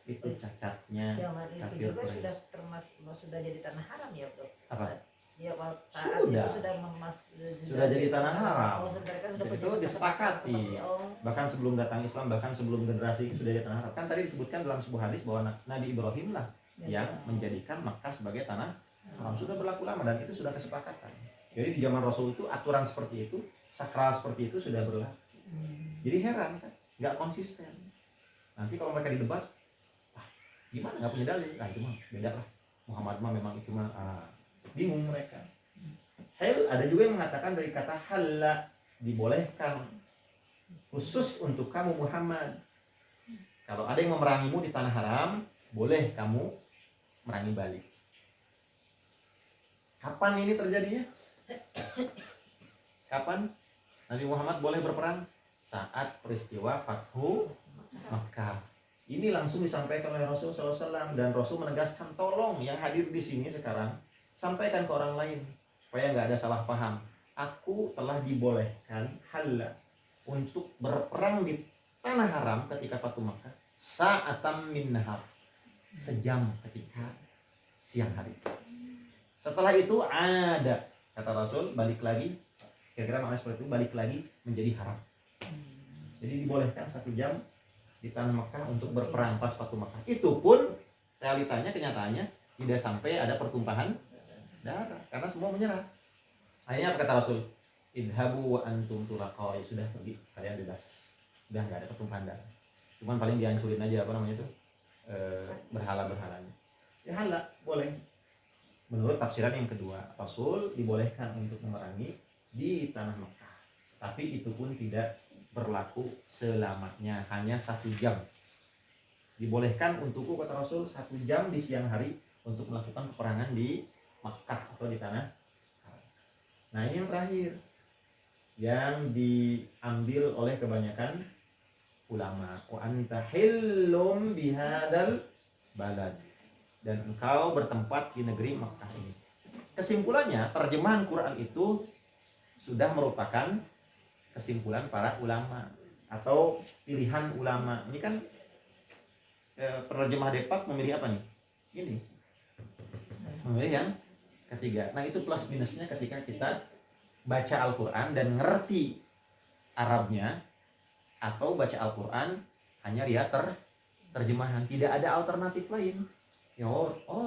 Itu cacatnya Zaman itu kafir juga Quraisy. sudah jadi tanah haram ya, Bro. Apa? Ya, saat Sudah. itu Sudah jadi tanah haram. Mereka sudah Itu disepakati. Bahkan sebelum datang Islam, bahkan sebelum generasi sudah jadi tanah haram. Kan tadi disebutkan dalam sebuah hadis bahwa Nabi Ibrahim lah yang menjadikan Makkah sebagai tanah haram. Sudah berlaku lama dan itu sudah kesepakatan. Jadi di zaman Rasul itu aturan seperti itu, sakral seperti itu sudah berlaku. Jadi heran kan, nggak konsisten. Nanti kalau mereka didebat, gimana nggak punya dalil? Nah itu mah beda lah. Muhammad mah memang itu mah bingung mereka. Hal ada juga yang mengatakan dari kata halla, dibolehkan khusus untuk kamu Muhammad. Kalau ada yang memerangimu di tanah haram, boleh kamu merangi balik. Kapan ini terjadinya? Kapan Nabi Muhammad boleh berperang? Saat peristiwa Fathu Makkah. Ini langsung disampaikan oleh Rasul SAW, dan Rasul menegaskan, tolong yang hadir di sini sekarang sampaikan ke orang lain supaya nggak ada salah paham. Aku telah dibolehkan halal untuk berperang di tanah haram ketika Fathu Makkah sa'atam min nahar, sejam ketika siang hari. Setelah itu ada, kata Rasul, balik lagi, kira-kira makna seperti itu, balik lagi menjadi haram. Jadi dibolehkan 1 jam di tanah Mekah untuk berperang pas Fatu Mekah. Itu pun realitanya, kenyataannya tidak sampai ada pertumpahan darah karena semua menyerah. Akhirnya apa kata Rasul? Idhabu wa antum tulaqa, sudah pergi, kalian bebas. Udah nggak ada pertumpahan darah. Cuman paling dihancurin aja apa namanya itu? Berhala-berhalanya. Ya hala, boleh. Menurut tafsiran yang kedua, Rasul dibolehkan untuk memerangi di tanah Mekah. Tapi itu pun tidak berlaku selamanya, hanya 1 jam. Dibolehkan untukku, kata Rasul, 1 jam di siang hari untuk melakukan peperangan di Makkah atau di tanah. Nah ini yang terakhir, yang diambil oleh kebanyakan ulama. Wa anta hillum bihadal balad, dan engkau bertempat di negeri Makkah ini. Kesimpulannya, terjemahan Quran itu sudah merupakan kesimpulan para ulama atau pilihan ulama. Ini kan penerjemah Depak memilih apa nih? Ini memilih yang ketiga. Nah itu plus minusnya ketika kita baca Al-Quran dan ngerti Arabnya, atau baca Al-Quran hanya lihat terjemahan, tidak ada alternatif lain. Ya,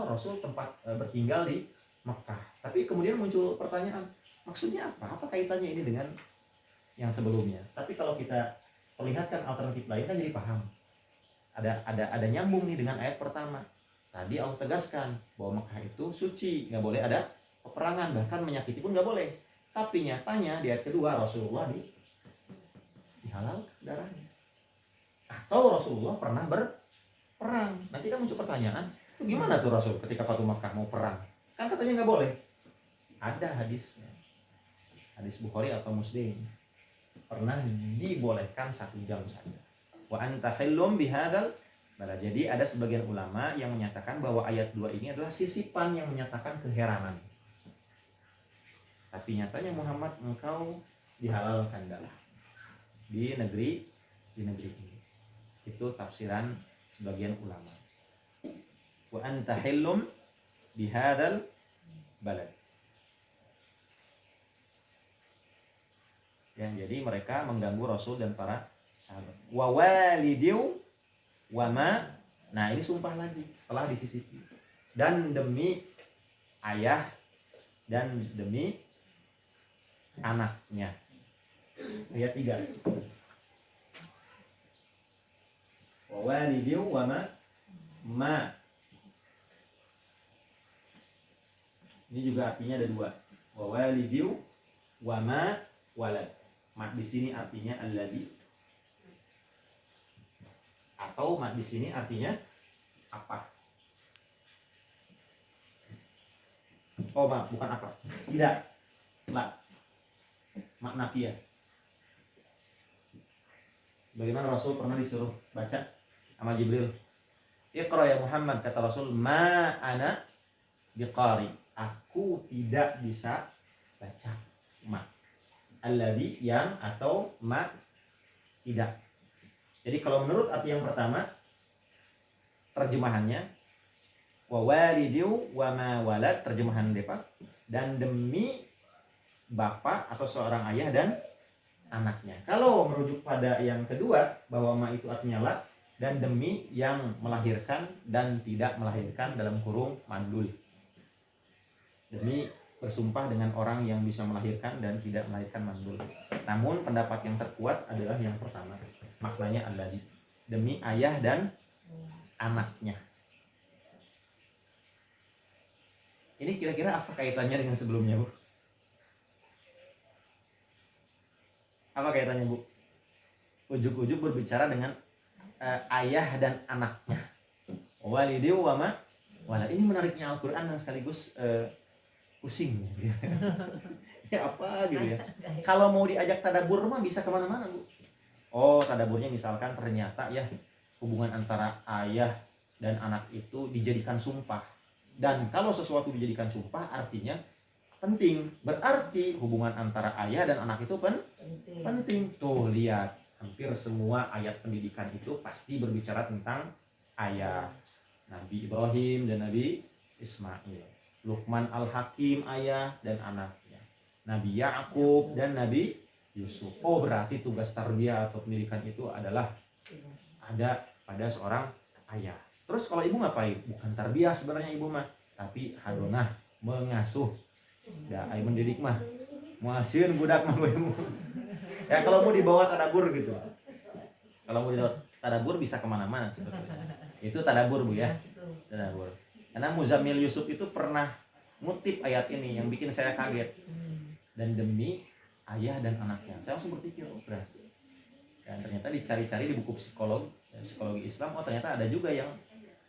Rasul tempat bertinggal di Mekah. Tapi kemudian muncul pertanyaan, maksudnya apa? Apa kaitannya ini dengan yang sebelumnya? Tapi kalau kita perlihatkan alternatif lain kan jadi paham. Ada nyambung nih dengan ayat pertama. Tadi Allah tegaskan bahwa Mekah itu suci, nggak boleh ada peperangan, bahkan menyakiti pun nggak boleh. Tapi nyatanya di ayat kedua Rasulullah dihalal darahnya. Atau Rasulullah pernah berperang. Nanti kan muncul pertanyaan, itu gimana tuh Rasul ketika Fatu Makkah mau perang? Kan katanya nggak boleh. Ada hadisnya. Hadis Bukhari atau Muslim. Pernah dibolehkan 1 jam saja. Wa anta hillum bihadzal balad. Jadi ada sebagian ulama yang menyatakan bahwa ayat 2 ini adalah sisipan yang menyatakan keheranan. Tapi nyatanya Muhammad, engkau dihalalkan darah di negeri ini. Itu tafsiran sebagian ulama. Wa anta hillum bihadzal balad. Ya, jadi mereka mengganggu Rasul dan para sahabat. Wa walidiu wa ma. Nah, ini sumpah lagi setelah disisipi. Dan demi ayah dan demi anaknya. Ayat 3. Wa walidiu wa ma. Ini juga artinya ada 2. Wa walidiu wa ma walad. Mat di sini artinya alladhi, atau mat di sini artinya apa? Oh, bukan apa. Tidak. La. Mat nafiyah. Bagaimana Rasul pernah disuruh baca sama Jibril. Iqra ya Muhammad, kata Rasul, ma ana biqari. Aku tidak bisa baca. Ma. Alladhi, yang, atau ma, tidak. Jadi kalau menurut arti yang pertama, terjemahannya wa walidiu wa ma walad, terjemahan Depak, dan demi bapak atau seorang ayah dan anaknya. Kalau merujuk pada yang kedua, bahwa ma itu artinya la, dan demi yang melahirkan dan tidak melahirkan, dalam kurung mandul. Demi bersumpah dengan orang yang bisa melahirkan dan tidak melahirkan mandul. Namun pendapat yang terkuat adalah yang pertama. Maknanya alladhi, demi ayah dan anaknya. Ini kira-kira apa kaitannya dengan sebelumnya, Bu? Apa kaitannya, Bu? Ujuk-ujuk berbicara dengan ayah dan anaknya. Walidiu wa ma walad. Ini menariknya Al-Quran dan sekaligus pusing gitu. Ya apa gitu ya. Kalau mau diajak tadabur mah bisa kemana-mana, Bu. Oh, tadaburnya misalkan ternyata ya hubungan antara ayah dan anak itu dijadikan sumpah. Dan kalau sesuatu dijadikan sumpah artinya penting. Berarti hubungan antara ayah dan anak itu penting. Tuh lihat, hampir semua ayat pendidikan itu pasti berbicara tentang ayah. Nabi Ibrahim dan Nabi Ismail, Luqman Al-Hakim ayah dan anaknya, Nabi Yakub dan Nabi Yusuf. Oh, berarti tugas tarbiyah atau pendidikan itu adalah ada pada seorang ayah. Terus kalau ibu ngapain? Bukan tarbiyah sebenarnya ibu mah, tapi hadonah, mengasuh. Ya, ai mendidik mah. Muasieun budak mah ibu. Ya kalau mau dibawa tadabur gitu. Kalau mau dibawa tadabur bisa kemana-mana sebetulnya. Itu tadabur Bu ya. Tadabur. Karena Muzammil Yusuf itu pernah ngutip ayat ini yang bikin saya kaget. Dan demi ayah dan anaknya, saya langsung berpikir, oh berarti. Dan ternyata dicari-cari di buku psikologi Islam, oh ternyata ada juga yang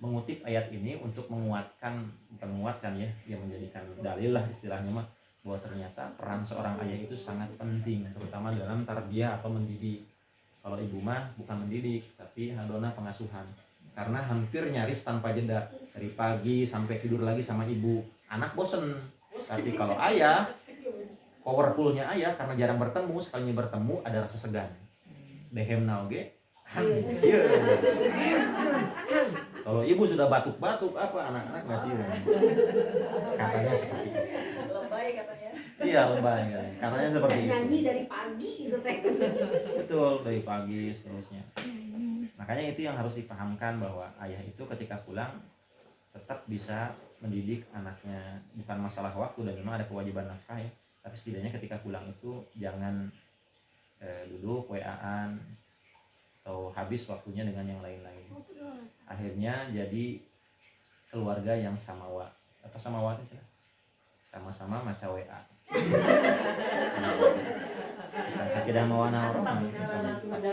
mengutip ayat ini untuk menguatkan, bukan menguatkan ya, yang menjadikan dalil lah istilahnya mah, bahwa ternyata peran seorang ayah itu sangat penting, terutama dalam tarbiyah atau mendidik. Kalau ibu mah bukan mendidik, tapi hadonah, pengasuhan. Karena hampir nyaris tanpa jeda, dari pagi sampai tidur lagi sama ibu, anak bosen. Tapi kalau ayah, powerfulnya ayah karena jarang bertemu, sekalinya bertemu ada rasa segan. Dehem nauge. Kalau ibu sudah batuk-batuk apa anak-anak nggak sih? Katanya seperti itu. Lebay katanya. Iya lebay katanya seperti itu. Nyanyi dari pagi gitu teh. Betul, dari pagi seterusnya. Makanya itu yang harus dipahamkan bahwa ayah itu ketika pulang tetap bisa mendidik anaknya, bukan masalah waktu dan memang ada kewajiban nafkah ya. Tapi setidaknya ketika pulang itu jangan duduk WA-an atau habis waktunya dengan yang lain-lain. Akhirnya jadi keluarga yang samawa. Apa samawa itu sih? Sama-sama maca WA. Sakidah mawana orang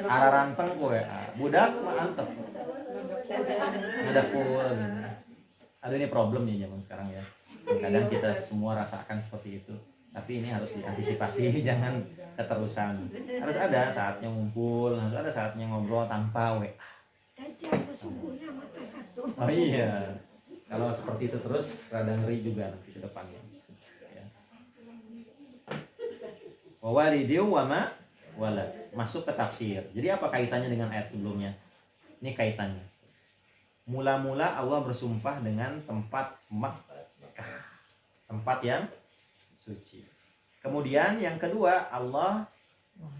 araranteng ku WA. Budak mah antep. Ngadapul. Ada ini problem nih zaman sekarang ya. Kadang kita semua rasakan seperti itu. Tapi ini harus diantisipasi, jangan keterusan. Harus ada saatnya ngumpul, harus ada saatnya ngobrol tanpa WA. Dajjal sesungguhnya mata satu. Oh iya, kalau seperti itu terus rada ngeri juga nanti ke depannya. Wawalidiu wama walad, masuk ke tafsir. Jadi apa kaitannya dengan ayat sebelumnya? Ini kaitannya. Mula-mula Allah bersumpah dengan tempat Makkah, tempat yang suci. Kemudian yang kedua, Allah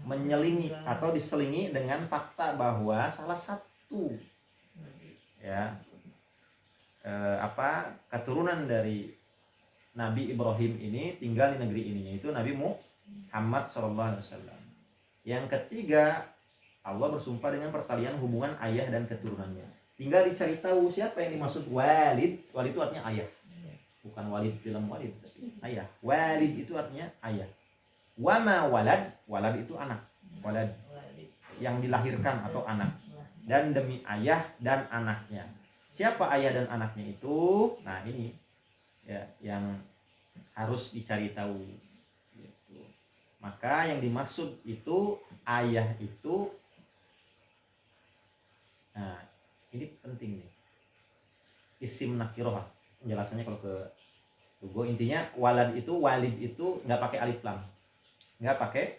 menyelingi atau diselingi dengan fakta bahwa salah satu ya keturunan dari Nabi Ibrahim ini tinggal di negeri ini, yaitu Nabi Muhammad SAW. Yang ketiga, Allah bersumpah dengan pertalian hubungan ayah dan keturunannya. Tinggal dicari tahu siapa yang dimaksud walid. Walid itu artinya ayah. Bukan walid film walid, tapi ayah. Walid itu artinya ayah. Wama walad, walad itu anak. Walad yang dilahirkan atau anak. Dan demi ayah dan anaknya. Siapa ayah dan anaknya itu? Nah ini ya yang harus dicari tahu. Gitu. Maka yang dimaksud itu ayah itu. Nah ini penting nih. Isim nakiroh. Penjelasannya kalau ke Tugo, intinya walid itu nggak pakai alif lam, nggak pakai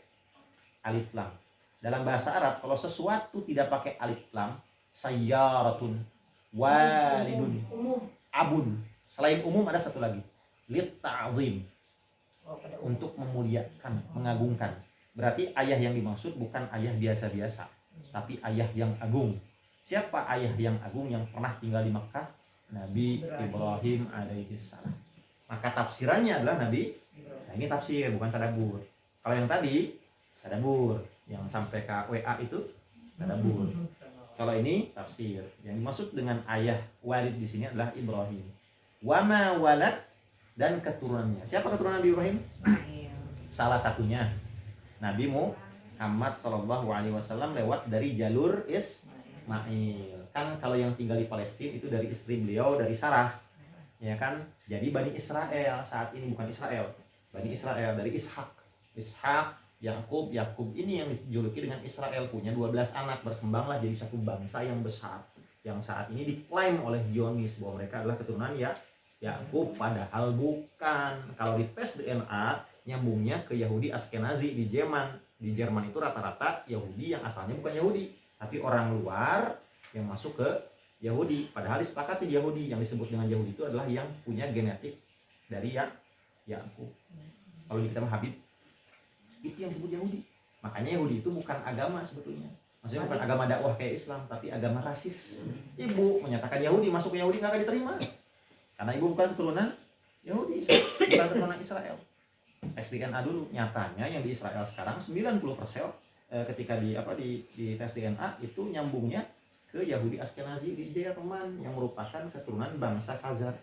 alif lam. Dalam bahasa Arab kalau sesuatu tidak pakai alif lam, sayyaratun, walidun, abun. Selain umum ada satu lagi, lit ta'zim, untuk memuliakan, mengagungkan. Berarti ayah yang dimaksud bukan ayah biasa-biasa, tapi ayah yang agung. Siapa ayah yang agung yang pernah tinggal di Makkah? Nabi Ibrahim alaihissalam. Maka tafsirannya adalah Nabi. Nah ini tafsir bukan tadabur. Kalau yang tadi tadabur, yang sampai ke WA itu tadabur. Kalau ini tafsir. Yang dimaksud dengan ayah walid di sini adalah Ibrahim. Wama walad dan keturunannya. Siapa keturunan Nabi Ibrahim? Salah satunya Nabi Muhammad SAW lewat dari jalur Ismail. Kan kalau yang tinggal di Palestina itu dari istri beliau, dari Sarah, ya kan? Jadi Bani Israel saat ini bukan Israel, Bani Israel dari Ishak, Yakub ini yang dijuluki dengan Israel, punya 12 anak, berkembanglah jadi satu bangsa yang besar, yang saat ini diklaim oleh Zionis bahwa mereka adalah keturunan Yakub, padahal bukan. Kalau dites DNA nyambungnya ke Yahudi Askenazi di Di Jerman itu rata-rata Yahudi yang asalnya bukan Yahudi, tapi orang luar yang masuk ke Yahudi. Padahal disepakati Yahudi yang disebut dengan Yahudi itu adalah yang punya genetik dari Yakub. Kalau di kitab Habib itu yang disebut Yahudi. Makanya Yahudi itu bukan agama sebetulnya. Maksudnya bukan agama dakwah kayak Islam, tapi agama rasis. Ibu menyatakan Yahudi, masuk ke Yahudi nggak akan diterima. Karena ibu bukan keturunan Yahudi, bukan keturunan Israel. Tes DNA dulu. Nyatanya yang di Israel sekarang 90% ketika di tes DNA itu nyambungnya ke Yahudi Askenazi di Jerman yang merupakan keturunan bangsa Khazar.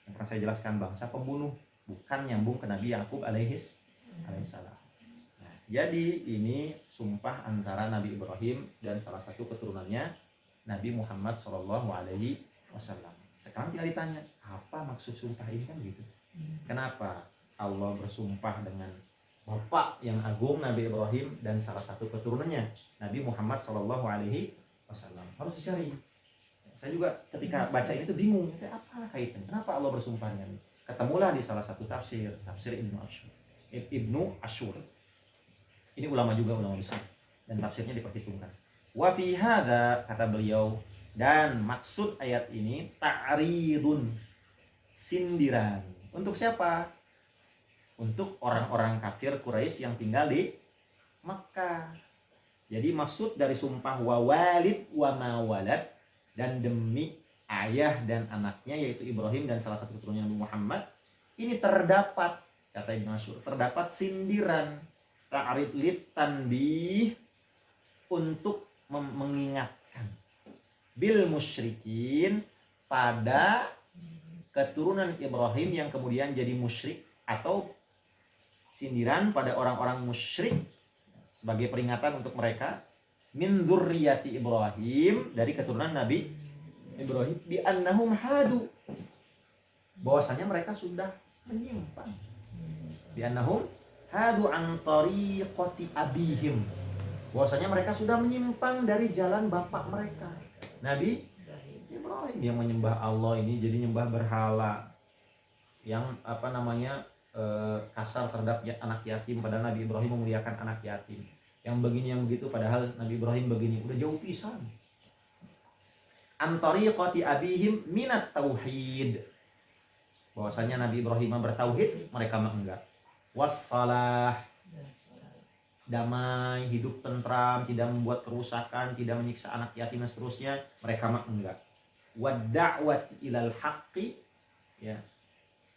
Yang pernah saya jelaskan, bangsa pembunuh, bukan nyambung ke Nabi Yakub alaihissalam. Nah, jadi ini sumpah antara Nabi Ibrahim dan salah satu keturunannya Nabi Muhammad SAW. Sekarang tinggal ditanya, apa maksud sumpah ini kan gitu? Kenapa Allah bersumpah dengan Bapak yang agung Nabi Ibrahim dan salah satu keturunannya Nabi Muhammad SAW? Harus dicari. Saya juga ketika baca ini tuh bingung, apa kaitannya? Kenapa Allah bersumpah dengan ini? Ketemulah di salah satu tafsir Ibnu Asyur. Ini ulama besar dan tafsirnya diperhitungkan. Wa fi hadza, kata beliau, dan maksud ayat ini ta'ridun, sindiran. Untuk siapa? Untuk orang-orang kafir Quraisy yang tinggal di Makkah. Jadi maksud dari sumpah wa walid wa ma walad, dan demi ayah dan anaknya yaitu Ibrahim dan salah satu keturunannya Nabi Muhammad, ini terdapat, kata Ibnu Asyur, terdapat sindiran, ta'rid lit tanbih, untuk mengingatkan bil musyrikin, pada keturunan Ibrahim yang kemudian jadi musyrik, atau sindiran pada orang-orang musyrik sebagai peringatan untuk mereka, min dzurriyyati Ibrahim, dari keturunan Nabi Ibrahim, bi annahum hadu, bahwasanya mereka sudah menyimpang, bi annahum hadu an tariqati abihim, bahwasanya mereka sudah menyimpang dari jalan bapak mereka Nabi Ibrahim, yang menyembah Allah ini jadi nyembah berhala, yang kasar terhadap anak yatim, padahal Nabi Ibrahim memuliakan anak yatim, yang begini yang begitu, padahal Nabi Ibrahim begini, udah jauh pisan. Antariqati abihim minat tauhid, bahwasanya Nabi Ibrahim bertauhid, mereka mah enggak. Wassalah, damai, hidup tentram, tidak membuat kerusakan, tidak menyiksa anak yatim dan seterusnya, mereka mah enggak. Wadda'wati ilal haqqi, ya,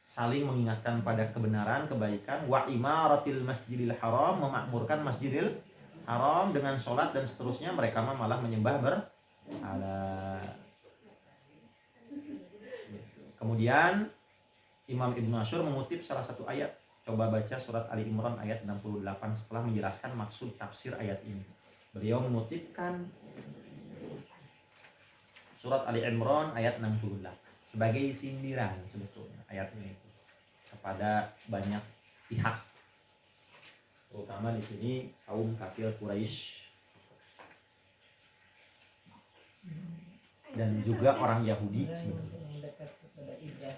saling mengingatkan pada kebenaran, kebaikan. Wa imaratil masjidil haram, memakmurkan masjidil haram dengan sholat dan seterusnya, mereka malah menyembah berhala. Kemudian Imam Ibnu Asyur mengutip salah satu ayat. Coba baca surat Ali Imran ayat 68 setelah menjelaskan maksud tafsir ayat ini. Beliau mengutipkan surat Ali Imran ayat 68 sebagai sindiran sebetulnya ayat ini kepada banyak pihak, terutama di sini kaum kafir Quraisy dan juga orang Yahudi sebetulnya.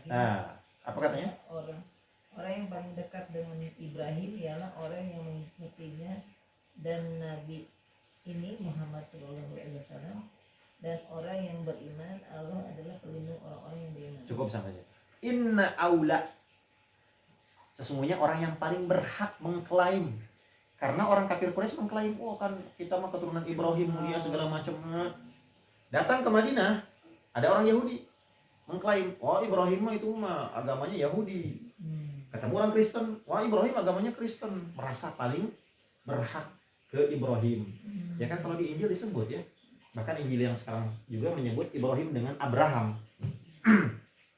Nah, apa katanya? Orang yang paling dekat dengan Ibrahim ialah orang yang mengikutinya, dan Nabi ini Muhammad SAW, dan orang yang beriman Allah adalah pelindung orang-orang yang beriman. Cukup sampai saja. Inna aula, sesungguhnya orang yang paling berhak mengklaim, karena orang kafir Quraisy mengklaim, oh kan kita mah keturunan Ibrahim, mulia segala macam. Datang ke Madinah, ada orang Yahudi mengklaim, oh Ibrahim mah itu mah agamanya Yahudi. Ketemu orang Kristen, wah Ibrahim agamanya Kristen, merasa paling berhak ke Ibrahim. Ya kan kalau di Injil disebut ya, bahkan Injil yang sekarang juga menyebut Ibrahim dengan Abraham.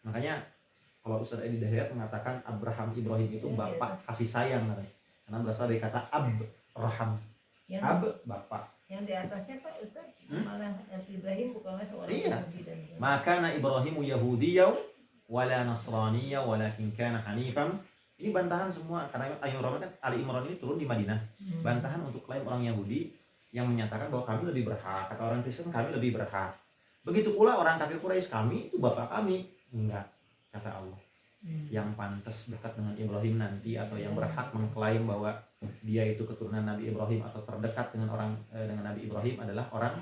Makanya kalau Ustaz Edi Dahiyat mengatakan Abraham Ibrahim itu bapak kasih sayang, karena berasal dari kata Abraham. Ab, bapak. Yang di atasnya Pak Ustaz, malah Ibrahim bukanlah seorang Yahudi dan maka Ibrahimu Yahudiyaw wala Nasraniya walakin kana hanifan. Ini bantahan semua, karena Ali Imran ini turun di Madinah. Bantahan untuk klaim orang Yahudi yang menyatakan bahwa kami lebih berhak, kata orang Kristen kami lebih berhak. Begitu pula orang kafir Quraisy, kami itu bapak kami. Enggak, kata Allah. Yang pantas dekat dengan Ibrahim nanti, atau yang berhak mengklaim bahwa dia itu keturunan Nabi Ibrahim atau terdekat dengan dengan Nabi Ibrahim adalah orang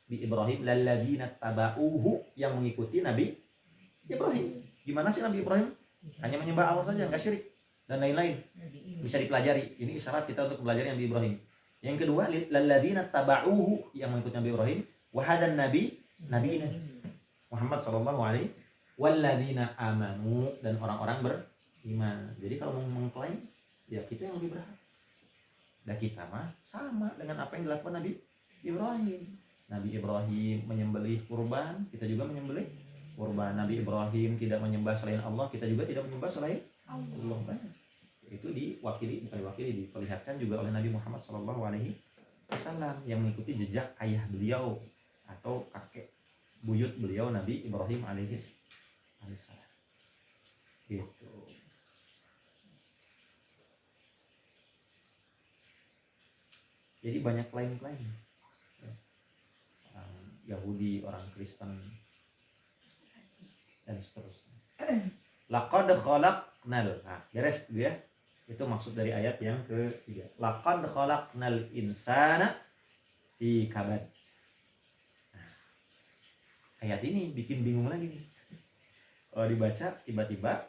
di Ibrahim lalladzina tabauhu, yang mengikuti Nabi Ibrahim. Gimana sih Nabi Ibrahim? Hanya menyembah Allah saja, enggak syirik dan lain-lain. Bisa dipelajari. Ini isyarat kita untuk belajar Nabi Ibrahim. Yang kedua, lalladzina tabauhu, yang mengikuti Nabi Ibrahim, wa hadan nabi nabiina Muhammad sallallahu alaihi walladzina amanu, dan orang-orang beriman. Jadi kalau mau mengklaim, ya kita yang lebih berhak. Dan kita mah sama dengan apa yang dilakukan Nabi Ibrahim. Nabi Ibrahim menyembelih kurban, kita juga menyembelih kurban. Nabi Ibrahim tidak menyembah selain Allah, kita juga tidak menyembah selain Allah. Itu diperlihatkan juga oleh Nabi Muhammad sallallahu alaihi wasallam yang mengikuti jejak ayah beliau atau kakek buyut beliau Nabi Ibrahim alaihissalam. Gitu. Jadi banyak klaim-klaim. Orang Yahudi, orang Kristen, dan seterusnya. Laqad khalaqnal. Nah, beres itu ya. Itu maksud dari ayat yang ketiga. Laqad khalaqnal insana fi kabad. Nah, ayat ini bikin bingung lagi nih. Kalau dibaca tiba-tiba.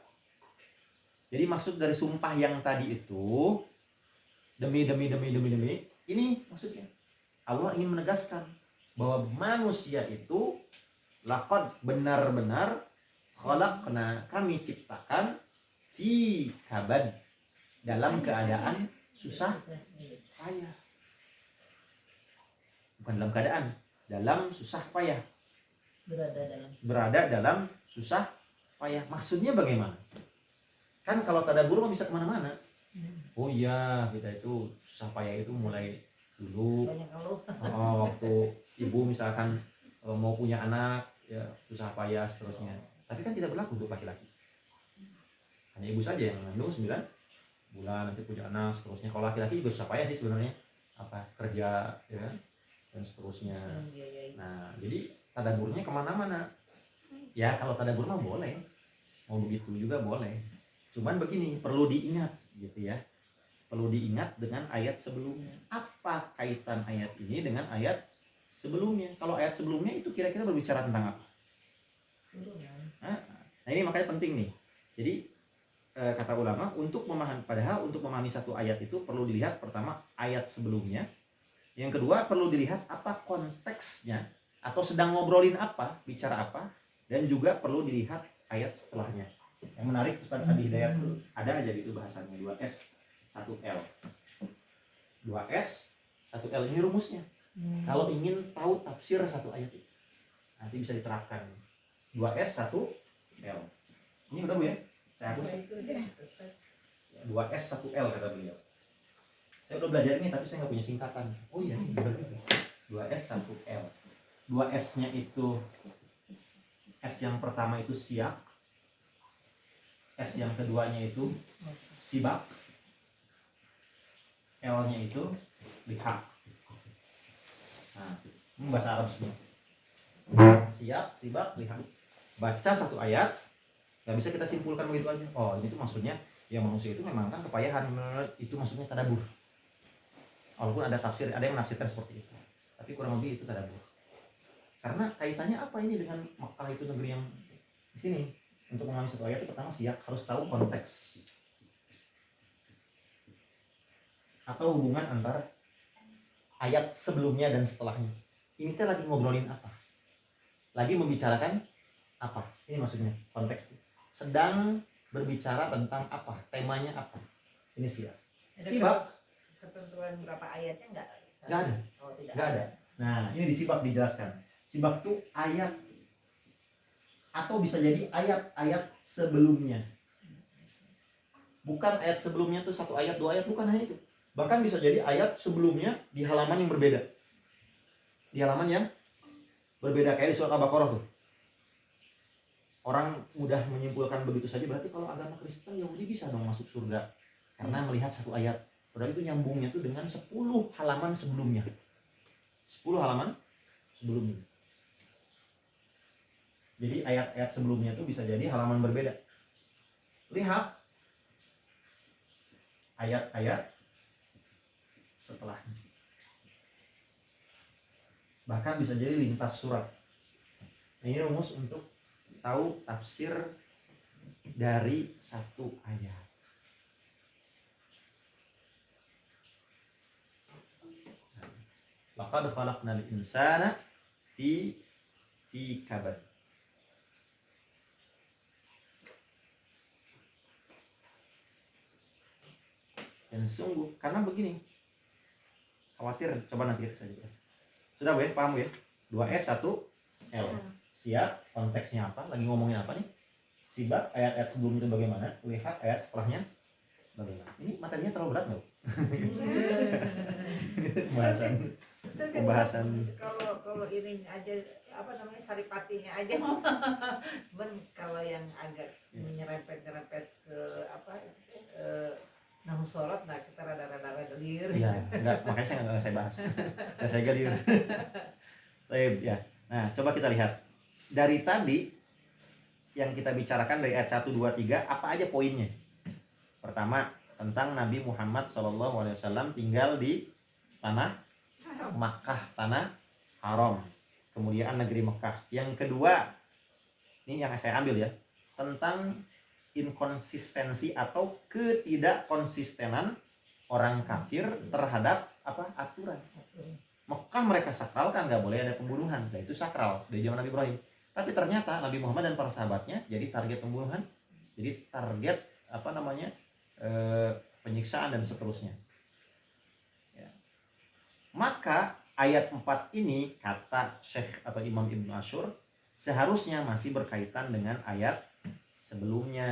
Jadi maksud dari sumpah yang tadi itu demi. Ini maksudnya Allah ingin menegaskan bahwa manusia itu laqad benar-benar khalaqna, kami ciptakan fi kabad, dalam keadaan susah payah. Bukan dalam keadaan, dalam susah payah. Berada dalam susah payah. Maksudnya bagaimana? Kan kalau tadabbur bisa kemana-mana. Oh iya, kita itu susah payah itu mulai dulu. Waktu ibu misalkan mau punya anak, ya susah payah seterusnya. Tapi kan tidak berlaku untuk laki-laki. Hanya ibu saja yang mengandung 9 bulan nanti punya anak seterusnya. Kalau laki-laki juga susah payah sih sebenarnya, kerja ya dan seterusnya. Nah, jadi tadabburnya kemana-mana. Ya kalau tadabbur mah boleh, mau begitu juga boleh. Cuman begini, perlu diingat gitu ya. Perlu diingat dengan ayat sebelumnya. Apa kaitan ayat ini dengan ayat sebelumnya? Kalau ayat sebelumnya itu kira-kira berbicara tentang apa? Nah ini makanya penting nih. Jadi kata ulama, untuk memahami satu ayat itu perlu dilihat pertama ayat sebelumnya. Yang kedua perlu dilihat apa konteksnya, atau sedang ngobrolin apa, bicara apa, dan juga perlu dilihat ayat setelahnya. Yang menarik Ustaz Adi Hidayat tuh ada aja gitu bahasanya, 2S 1L. 2S 1L ini rumusnya. Kalau ingin tahu tafsir satu ayat itu, nanti bisa diterapkan. 2S 1L. Ini udah Bu ya? Saya hapus. 2S 1L kata beliau. Saya udah belajar ini tapi saya nggak punya singkatan. Oh iya, 2S 1L. 2S-nya itu, S yang pertama itu siap, S yang keduanya itu sibak, L-nya itu lihat. Nah, ini bahasa Arab semua. Siap, sibak, lihat. Baca satu ayat, nggak bisa kita simpulkan begitu aja. Oh, ini tuh maksudnya ya manusia itu memang kan kepayahan, itu maksudnya tadabbur. Walaupun ada tafsir, ada yang menafsirkan seperti itu, tapi kurang lebih itu tadabbur. Karena kaitannya apa ini dengan Makkah itu negeri yang di sini? Untuk memahami satu ayat itu pertama siap, harus tahu konteks atau hubungan antara ayat sebelumnya dan setelahnya. Ini kita lagi ngobrolin apa? Lagi membicarakan apa? Ini maksudnya konteks. Sedang berbicara tentang apa? Temanya apa? Ini siap. Sibak. Ketentuan berapa ayatnya enggak? Enggak ada. Oh, tidak Enggak ada. Nah, ini di sibak dijelaskan. Sibak itu ayat, atau bisa jadi ayat-ayat sebelumnya. Bukan ayat sebelumnya tuh satu ayat, dua ayat, bukan hanya itu. Bahkan bisa jadi ayat sebelumnya di halaman yang berbeda. Di halaman yang berbeda, kayak di surat Al-Baqarah tuh. Orang mudah menyimpulkan begitu saja, berarti kalau agama Kristen Yahudi bisa dong masuk surga. Karena melihat satu ayat. Padahal itu nyambungnya tuh dengan 10 halaman sebelumnya. 10 halaman sebelumnya. Jadi ayat-ayat sebelumnya itu bisa jadi halaman berbeda. Lihat ayat-ayat setelahnya. Bahkan bisa jadi lintas surat. Ini rumus untuk tahu tafsir dari satu ayat. Laqad khalaqnal insana fi kabad. Dan sungguh, karena begini, khawatir, coba nanti kita saja jelas. Sudah Bu ya, paham Bu ya? 2S 1 L. Siap, konteksnya apa? Lagi ngomongin apa nih? Simak ayat-ayat sebelum itu bagaimana? Lihat ayat setelahnya bagaimana? Ini materinya terlalu berat nggak? Pembahasan. Kalau ini aja apa namanya saripatinya aja cuman kalau yang agak nyerempet ke apa nahu sorot, nah kita rada-rada gelir. Iya, enggak, makanya saya bahas. Ya, saya gelir. Baik, ya. Nah, coba kita lihat. Dari tadi yang kita bicarakan dari ayat 1 2 3, apa aja poinnya? Pertama, tentang Nabi Muhammad SAW tinggal di tanah Makkah, tanah haram. Kemudian negeri Mekah. Yang kedua, ini yang saya ambil ya, tentang inkonsistensi atau ketidakkonsistenan orang kafir terhadap apa aturan. Mekah mereka sakralkan, nggak boleh ada pembunuhan. Nah, itu sakral dari zaman Nabi Ibrahim. Tapi ternyata Nabi Muhammad dan para sahabatnya jadi target pembunuhan, jadi target apa namanya penyiksaan dan seterusnya. Ya. Maka ayat 4 ini kata Syekh atau Imam Ibnu Ashur seharusnya masih berkaitan dengan ayat sebelumnya,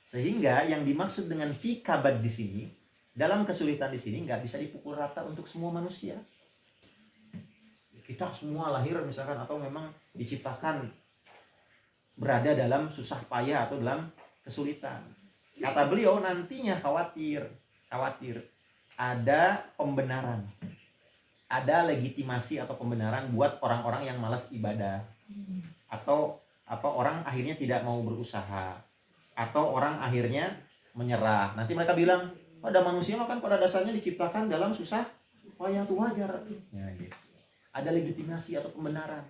sehingga yang dimaksud dengan fi kabad di sini, dalam kesulitan di sini nggak bisa dipukul rata untuk semua manusia. Kita semua lahir misalkan atau memang diciptakan berada dalam susah payah atau dalam kesulitan. Kata beliau nantinya khawatir ada pembenaran, ada legitimasi atau pembenaran buat orang-orang yang malas ibadah, atau apa orang akhirnya tidak mau berusaha, atau orang akhirnya menyerah. Nanti mereka bilang, pada manusia kan pada dasarnya diciptakan dalam susah payah, itu wajar. Ya, gitu. Ada legitimasi atau pembenaran,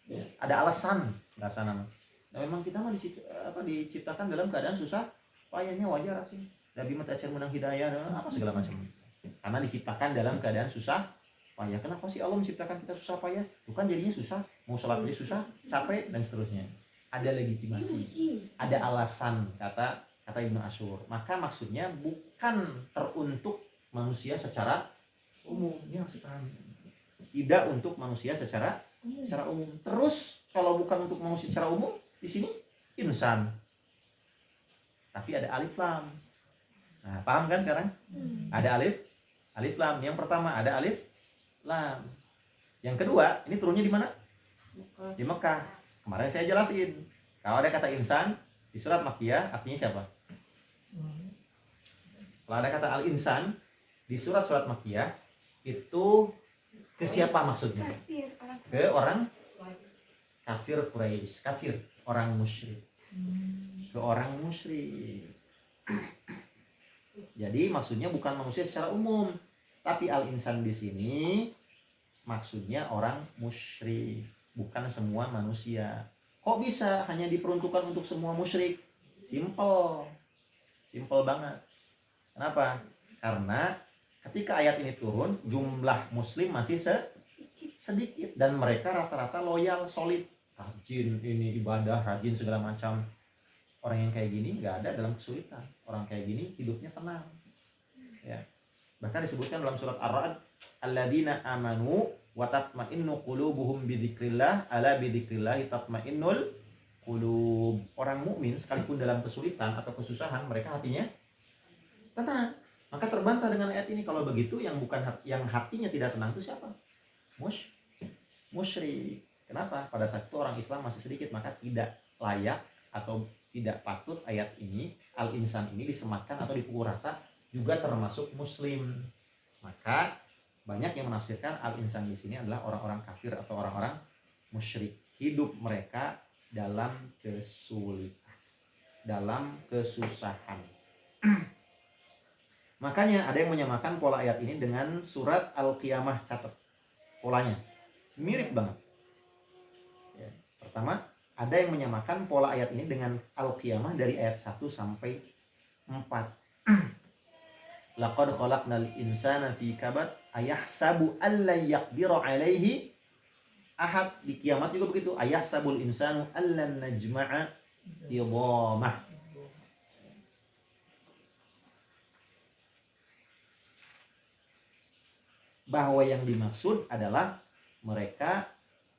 ya, ada alasan nama. Nah, memang kita mah diciptakan dalam keadaan susah payahnya, wajar sih. Nabi mata menang hidayah apa segala macam. Karena diciptakan dalam keadaan susah payah. Kenapa sih Allah menciptakan kita susah payah? Bukan jadinya susah, mau sholat aja susah, capek dan seterusnya. Ada legitimasi, ada alasan, kata Ibnu Ashur. Maka maksudnya bukan teruntuk manusia secara umum, ya maksudnya tidak untuk manusia secara umum. Terus kalau bukan untuk manusia secara umum, di sini insan. Tapi ada alif lam. Nah, paham kan sekarang? Ada alif lam. Yang pertama ada alif lam. Yang kedua, ini turunnya di mana? Di Mekah. Kemarin saya jelasin. Kalau ada kata insan di surat Makkiyah, artinya siapa? Kalau ada kata al-insan di surat-surat Makkiyah, itu ke siapa maksudnya? Ke orang kafir Quraisy, kafir, orang musyrik. Ke orang musyrik. Jadi maksudnya bukan manusia secara umum, tapi al-insan di sini maksudnya orang musyrik, bukan semua manusia. Kok bisa hanya diperuntukkan untuk semua musyrik? Simple banget. Kenapa? Karena ketika ayat ini turun, jumlah muslim masih sedikit dan mereka rata-rata loyal, solid, rajin ini ibadah, rajin segala macam. Orang yang kayak gini nggak ada dalam kesulitan. Orang kayak gini hidupnya tenang. Ya. Bahkan disebutkan dalam surat Ar-Ra'd, alladzina amanu wa tatma'innu qulubuhum bidzikrillah, ala bidzikrillah tatma'innul qulub. Orang mukmin sekalipun dalam kesulitan atau kesusahan, mereka hatinya tenang. Maka terbantah dengan ayat ini, kalau begitu yang hatinya tidak tenang itu siapa? Musyrik. Kenapa? Pada saat itu orang Islam masih sedikit, maka tidak layak atau tidak patut ayat ini, al-insan ini disematkan atau dipukul rata juga termasuk muslim. Maka banyak yang menafsirkan al-insan di sini adalah orang-orang kafir atau orang-orang musyrik. Hidup mereka dalam kesulitan, dalam kesusahan. Makanya ada yang menyamakan pola ayat ini dengan surat Al-Qiyamah, catat polanya. Mirip banget. Ya. Pertama, ada yang menyamakan pola ayat ini dengan Al-Qiyamah dari ayat 1 sampai 4. Laqad khalaqnal insana fi kabad ayahsabu alla yaqdiru alaihi ahad. Di kiamat juga begitu. Ayahsabul insanu allan najma'a idhamah. Bahwa yang dimaksud adalah mereka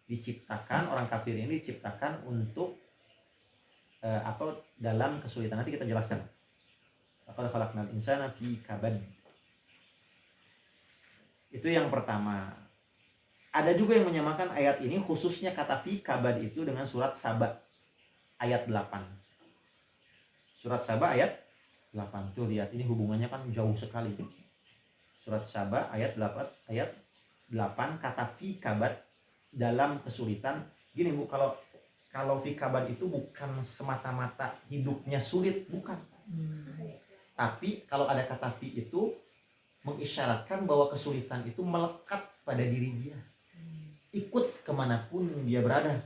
diciptakan, orang kafir ini diciptakan untuk atau dalam kesulitan. Nanti kita jelaskan. Laqad khalaqnal insana fi kabad. Itu yang pertama. Ada juga yang menyamakan ayat ini, khususnya kata fi kabad itu dengan surat Saba ayat 8. Surat Saba ayat 8. Tuh lihat, ini hubungannya kan jauh sekali. Surat Saba ayat 8 kata fi kabad dalam kesulitan. Gini Bu, kalau fi kabad itu bukan semata-mata hidupnya sulit, bukan. Tapi kalau ada kata fi itu mengisyaratkan bahwa kesulitan itu melekat pada diri dia, ikut kemanapun dia berada.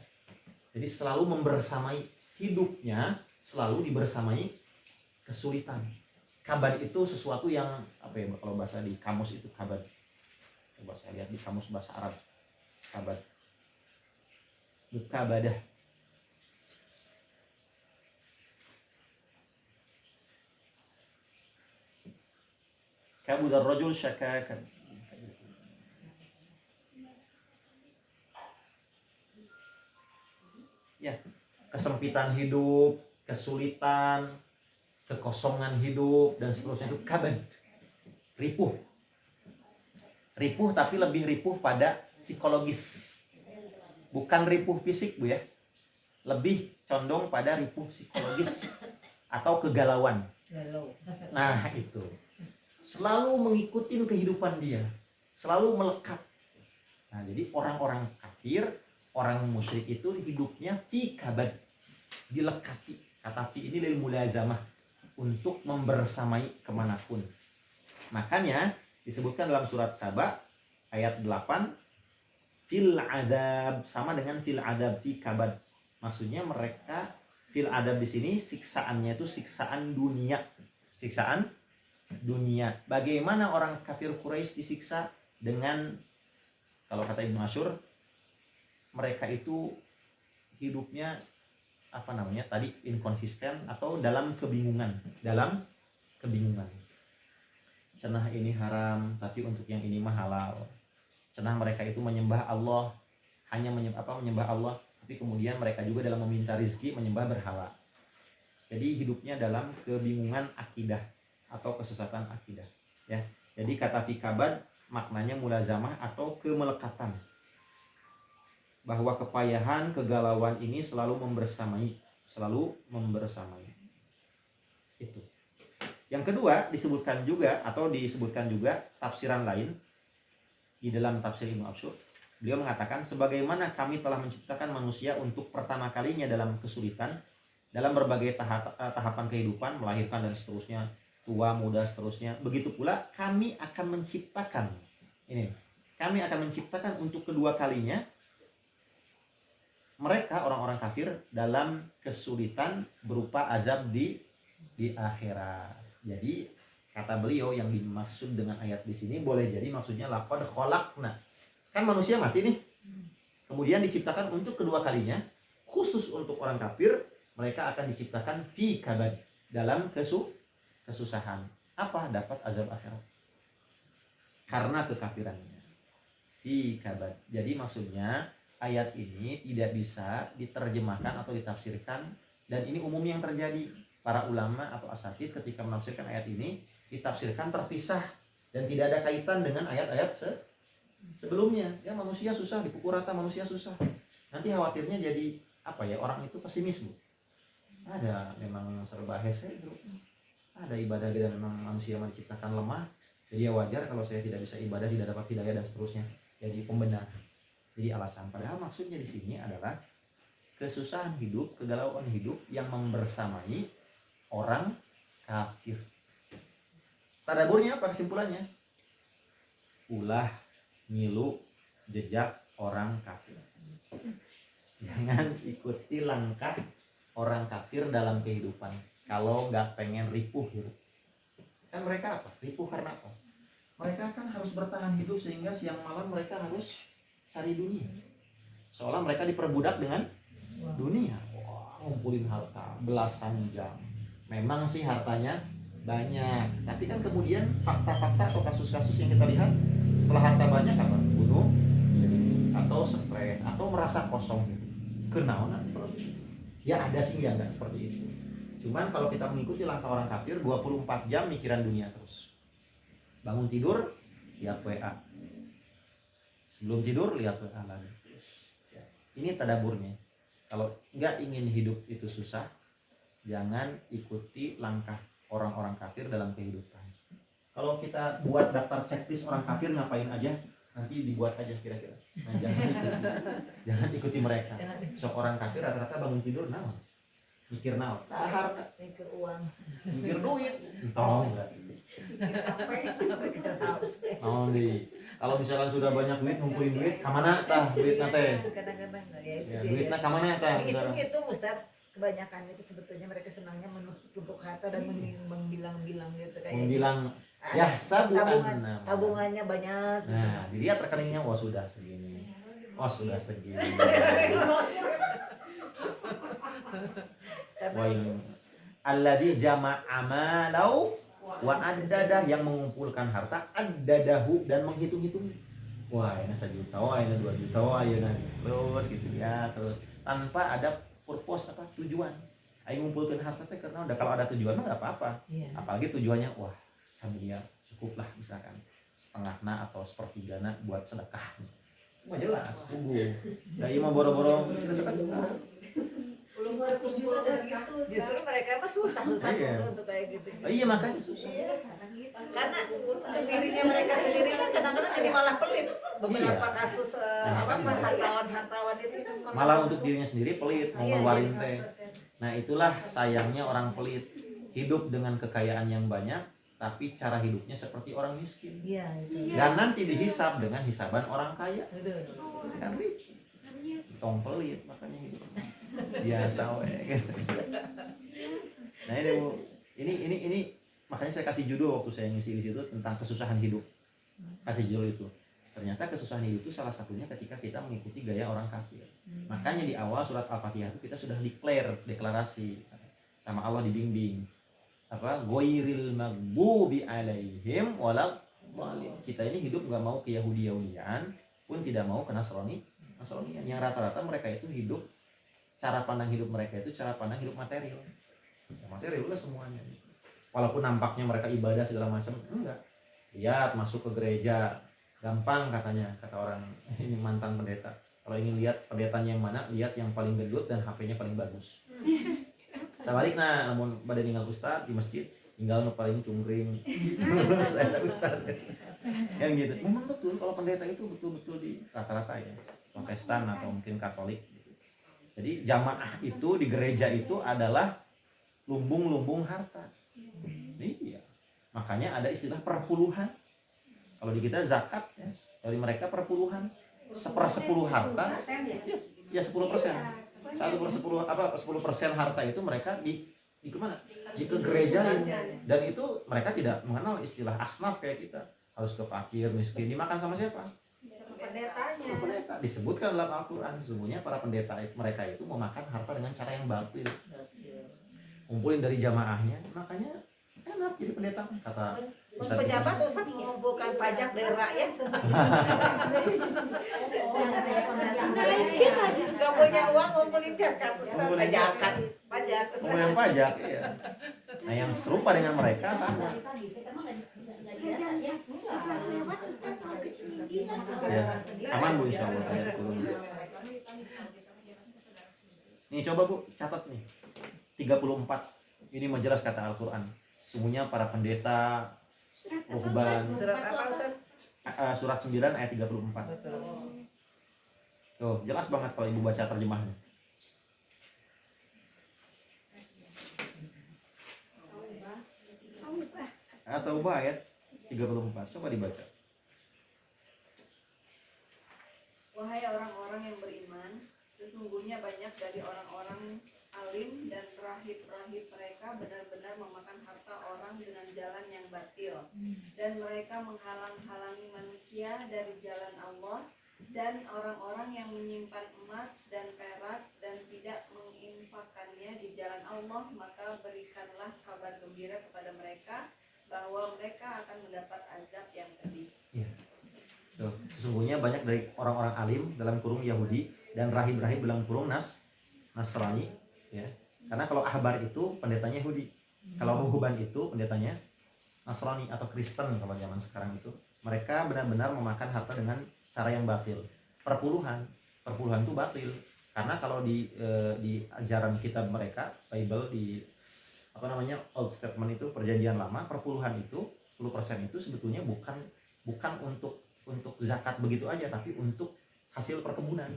Jadi selalu membersamai hidupnya, selalu dibersamai kesulitan. Kabad itu sesuatu yang apa ya, kalau bahasa di kamus itu kabad. Coba saya lihat di kamus bahasa Arab. Kabad. Mukabadah. Kabudar rajul syakakan. Ya, kesempitan hidup, kesulitan, kekosongan hidup dan seterusnya itu kabad. Ripuh tapi lebih ripuh pada psikologis, bukan ripuh fisik Bu ya, lebih condong pada ripuh psikologis atau kegalauan. Nah itu selalu mengikuti kehidupan dia, selalu melekat. Nah jadi orang-orang kafir, orang musyrik itu hidupnya fi kabad, dilekati. Kata fi ini lil mulazamah, untuk membersamai kemanapun. Makanya disebutkan dalam surat Saba ayat 8 fil adab, sama dengan fil adab fi kabad. Maksudnya mereka fil adab di sini siksaannya itu siksaan dunia. Siksaan dunia. Bagaimana orang kafir Quraisy disiksa? Dengan, kalau kata Ibnu Asyur, mereka itu hidupnya apa namanya tadi, inkonsisten atau dalam kebingungan. Cenah ini haram tapi untuk yang ini mah halal. Cenah mereka itu menyembah Allah, hanya menyembah Allah, tapi kemudian mereka juga dalam meminta rizki menyembah berhala. Jadi hidupnya dalam kebingungan akidah atau kesesatan akidah ya. Jadi kata fi kabad maknanya mulazamah atau kemelekatan, bahwa kepayahan, kegalauan ini selalu membersamai. Itu. Yang kedua disebutkan juga tafsiran lain di dalam tafsir Ibnu Asyur. Beliau mengatakan, sebagaimana kami telah menciptakan manusia untuk pertama kalinya dalam kesulitan, dalam berbagai tahapan kehidupan, melahirkan dan seterusnya, tua, muda, seterusnya. Begitu pula kami akan menciptakan untuk kedua kalinya mereka orang-orang kafir dalam kesulitan berupa azab di akhirat. Jadi kata beliau yang dimaksud dengan ayat di sini boleh jadi maksudnya laqad khalaqna. Kan manusia mati nih. Kemudian diciptakan untuk kedua kalinya, khusus untuk orang kafir, mereka akan diciptakan fi kabad, dalam kesusahan. Apa? Dapat azab akhirat. Karena kekafirannya. Fi kabad. Jadi maksudnya ayat ini tidak bisa diterjemahkan atau ditafsirkan, dan ini umum yang terjadi. Para ulama atau asatidz ketika menafsirkan ayat ini ditafsirkan terpisah dan tidak ada kaitan dengan ayat-ayat sebelumnya. Ya, manusia susah, dipukul rata manusia susah. Nanti khawatirnya jadi orang itu pesimis Bu. Ada memang serba hese itu. Ada ibadah dan memang manusia diciptakan lemah. Jadi ya wajar kalau saya tidak bisa ibadah, tidak dapat hidayah dan seterusnya. Jadi pembenar. Jadi alasan. Padahal maksudnya di sini adalah kesusahan hidup, kegalauan hidup yang membersamai orang kafir. Tadaburnya apa kesimpulannya? Ulah ngilu jejak orang kafir. Jangan ikuti langkah orang kafir dalam kehidupan. Kalau nggak pengen ripuh hidup. Kan mereka apa? Ripuh karena apa? Mereka kan harus bertahan hidup sehingga siang malam mereka harus cari dunia. Seolah mereka diperbudak dengan dunia. Wah, ngumpulin harta belasan jam. Memang sih hartanya banyak, tapi kan kemudian fakta-fakta atau kasus-kasus yang kita lihat setelah harta banyak apa? Bunuh diri, atau stres, atau merasa kosong gitu. Kenaon ya ada sih yang nggak seperti itu. Cuman kalau kita mengikuti langkah orang kafir 24 jam mikiran dunia terus. Bangun tidur lihat WA. Sebelum tidur lihat WA lagi. Ya. Ini tadaburnya. Kalau nggak ingin hidup itu susah, jangan ikuti langkah orang-orang kafir dalam kehidupan. Kalau kita buat daftar checklist orang kafir ngapain aja, nanti dibuat aja kira-kira. Nah, jangan ikuti mereka. Sok orang kafir rata-rata bangun tidur naon? Mikir naon? Harta, Mikir uang. mikir duit. Entong berarti. Oh, kalau misalkan sudah banyak duit, ngumpulin duit, kemana tah duit nate? Kadang-kadang ya itu Ya, dia. duitnya kemana tah? Itu Ustaz, kebanyakan itu sebetulnya mereka senangnya menumpuk harta dan mengbilang-bilang gitu kayak Bilang ya sabuan. tabungannya banyak gitu. Nah, dilihat rekeningnya, wah sudah segini. Oh sudah segini. Wah ini alladzi jama'a malau wa addadah, yang mengumpulkan harta, addadahu, dan menghitung-hitung. Wah ini 1 juta, wah ini 2 juta, wah ini terus gitu ya, terus tanpa ada purpose apa tujuan. Ayo ngumpulkan harta teh karena udah kalau ada tujuan mah nggak apa-apa. Iya. Apalagi tujuannya wah sambil cukup lah misalkan setengahna atau sepertigana buat sedekah. Mah jelas, tunggu. Da ieu mah boro-boro sedekah. Belum berkumpul segitu. Justru mereka mah susah Iya. untuk kayak gitu. Iya makanya susah. Karena untuk dirinya mereka sendiri kan kadang-kadang jadi malah pelit. Beberapa Iya. kasus Nah, hartawan itu Malah untuk dirinya sendiri pelit, mau Iya, ngeluarin teh. Nah itulah sayangnya orang pelit, hidup dengan kekayaan yang banyak, tapi cara hidupnya seperti orang miskin. Iya, itu. Dan nanti dihisab dengan hisaban orang kaya. Aduh. Kan tong pelit makanya hidup biasa we gitu. Nah ini makanya saya kasih judul waktu saya ngisi di situ tentang kesusahan hidup. Kasih judul itu. Ternyata kesusahan hidup itu salah satunya ketika kita mengikuti gaya orang kafir. Makanya di awal surat Al-Fatihah itu kita sudah deklarasi sama Allah dibimbing. Apa? Ghairil maghdubi alaihim walad dhalin. Kita ini hidup nggak mau ke Yahudi-Yahudian, pun tidak mau ke Nasranian. Yang rata-rata mereka itu hidup, cara pandang hidup mereka itu cara pandang hidup material. Ya, material lah semuanya. Walaupun nampaknya mereka ibadah segala macam, enggak. Lihat masuk ke gereja, gampang katanya, kata orang ini mantan pendeta. Kalau ingin lihat pendetanya yang mana, lihat yang paling gendut dan HP-nya paling bagus. Sebaliknya, namun pada ninggal ustad di masjid, tinggal paling cungkring. Saya ustad. Yang gitu. Memang betul kalau pendeta itu betul-betul di rata-rata ya. Protestan atau mungkin Katolik gitu. Jadi jamaah itu di gereja itu adalah lumbung-lumbung harta. Iya. Makanya ada istilah perpuluhan. Kalau di kita zakat ya, dari mereka perpuluhan. 1/10 harta. Ya 10%. 1/10 apa 10% harta itu mereka di kemana? Di ke gereja. Dan itu mereka tidak mengenal istilah asnaf kayak kita. Harus ke fakir, miskin, dimakan sama siapa? Pendetanya. Pendeta. Disebutkan dalam Al-Quran sesungguhnya para pendeta mereka itu memakan harta dengan cara yang batil, ngumpulin dari jamaahnya, makanya enak jadi pendeta kata Ustaz. Pejabat Ustaz mengumpulkan pajak dari rakyat. Mungkin lagi nggak punya uang ngumpulin zakat Ustaz, pajakan pajak Ustaz. Ngumpulin pajak, iya. Nah yang serupa dengan mereka sama. Ya, aman Bu insya Allah ayat turun. Nih coba Bu catat nih 34. Ini menjelas kata Al-Quran. Sesungguhnya para pendeta, ruhban. Surat apa Ustaz? Surat 9 ayat 34. Tuh jelas banget kalau Ibu baca terjemahnya. At-Taubah ayat 34. Coba dibaca. Wahai orang-orang yang beriman, sesungguhnya banyak dari orang-orang alim dan rahib-rahib mereka benar-benar memakan harta orang dengan jalan yang batil, dan mereka menghalang-halangi manusia dari jalan Allah, dan orang-orang yang menyimpan emas dan perak dan tidak menginfakkannya di jalan Allah, maka berikanlah kabar gembira kepada mereka bahwa mereka akan mendapat azab yang pedih. Ya. Tuh, sesungguhnya banyak dari orang-orang alim dalam kurung Yahudi dan rahib-rahib dalam kurung Nasrani, ya. Karena kalau ahbar itu pendetanya Yahudi, kalau ruhban itu pendetanya Nasrani atau Kristen kalau zaman sekarang itu. Mereka benar-benar memakan harta dengan cara yang batil. Perpuluhan itu batil. Karena kalau di ajaran kitab mereka, Bible, di Old Testament itu, perjanjian lama, perpuluhan itu 10% itu sebetulnya bukan untuk zakat begitu aja, tapi untuk hasil perkebunan.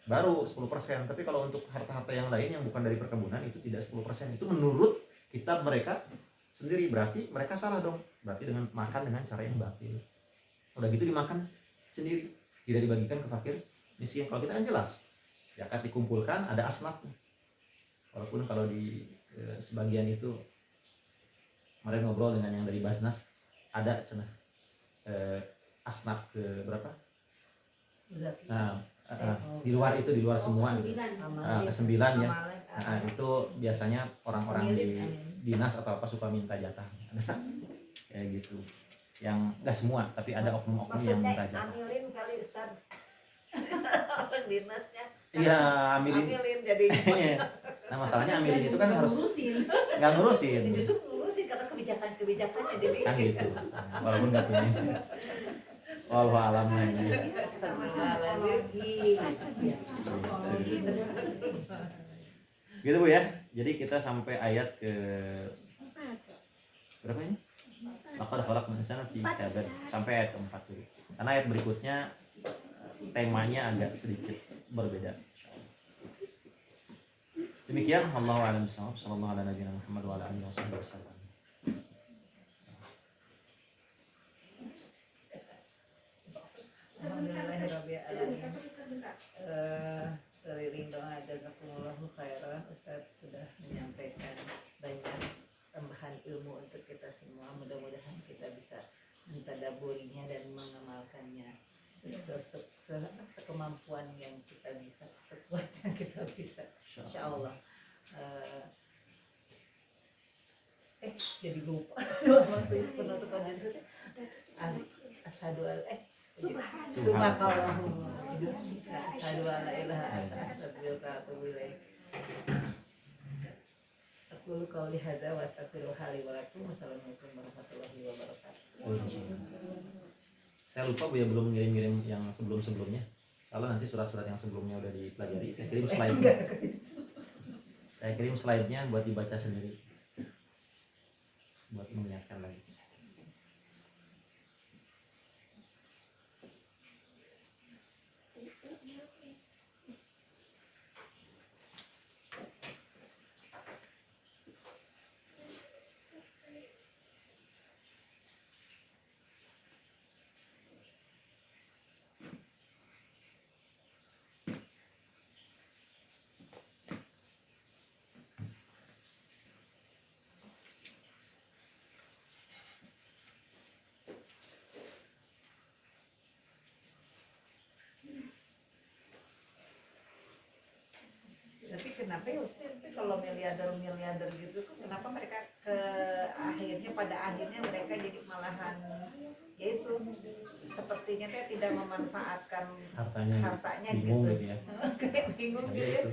Baru 10%. Tapi kalau untuk harta-harta yang lain yang bukan dari perkebunan itu tidak 10%. Itu menurut kitab mereka sendiri. Berarti mereka salah dong. Berarti dengan makan dengan cara yang batil. Udah gitu dimakan sendiri, tidak dibagikan ke fakir miskin. Kalau kita kan jelas, zakat dikumpulkan, ada asnafnya. Walaupun kalau di sebagian itu kemarin ngobrol dengan yang dari Basnas, ada cenah asnaf ke berapa? Nah, di luar semua gitu. Ke-9 ya. Nah, itu biasanya orang-orang di dinas atau apa suka minta jatah. Kayak gitu. Yang enggak semua, tapi ada oknum-oknum yang minta jatah. Amilin kali Ustaz. Orang dinasnya. Iya, amilin jadi. Nah, masalahnya amilin itu kan harus ngurusin. enggak ngurusin. Justru ngurusin karena kebijakannya dia Kan gitu. Walaupun enggak punya. Wallahu a'lam. Gitu Bu ya. Jadi kita sampai ayat ke berapa ini? Laqad khalaqnal insana fi kabad, sampai ayat ke-4 dulu. Karena ayat berikutnya temanya agak sedikit berbeda. Demikian, Allahu a'lam bishawab. Sallallahu ala nabiyina Muhammad wa ala alihi wasallam. Alhamdulillahirabbil alamin. Teriring doa jazakumullahu khairan. Ustaz sudah menyampaikan banyak tambahan ilmu untuk kita semua. Mudah-mudahan kita bisa mentadaburinya dan mengamalkannya sekemampuan yang kita bisa, sekuat yang kita bisa. Insyaallah. Jadi lupa. Waktu penutupan hadis itu asyhadu subhanallah. Asyhadu an la ilaha illa anta astaghfiruka wa atubu ilaik. Aku qauli hadza wa astaghfirullaha li wa lakum. Wassalamualaikum warahmatullahi wabarakatuh. Saya lupa Bu ya, belum ngirim-ngirim yang sebelum-sebelumnya. Kalau nanti surat-surat yang sebelumnya udah dipelajari, saya kirim slide-nya. Saya kirim slide-nya buat dibaca sendiri. Buat mengingatkan lagi. Tapi kenapa ya Ustaz, kalau miliarder gitu tuh kenapa mereka pada akhirnya mereka jadi malahan yaitu sepertinya tidak memanfaatkan hartanya bingung gitu. gitu ya. Kayak bingung gitu ya.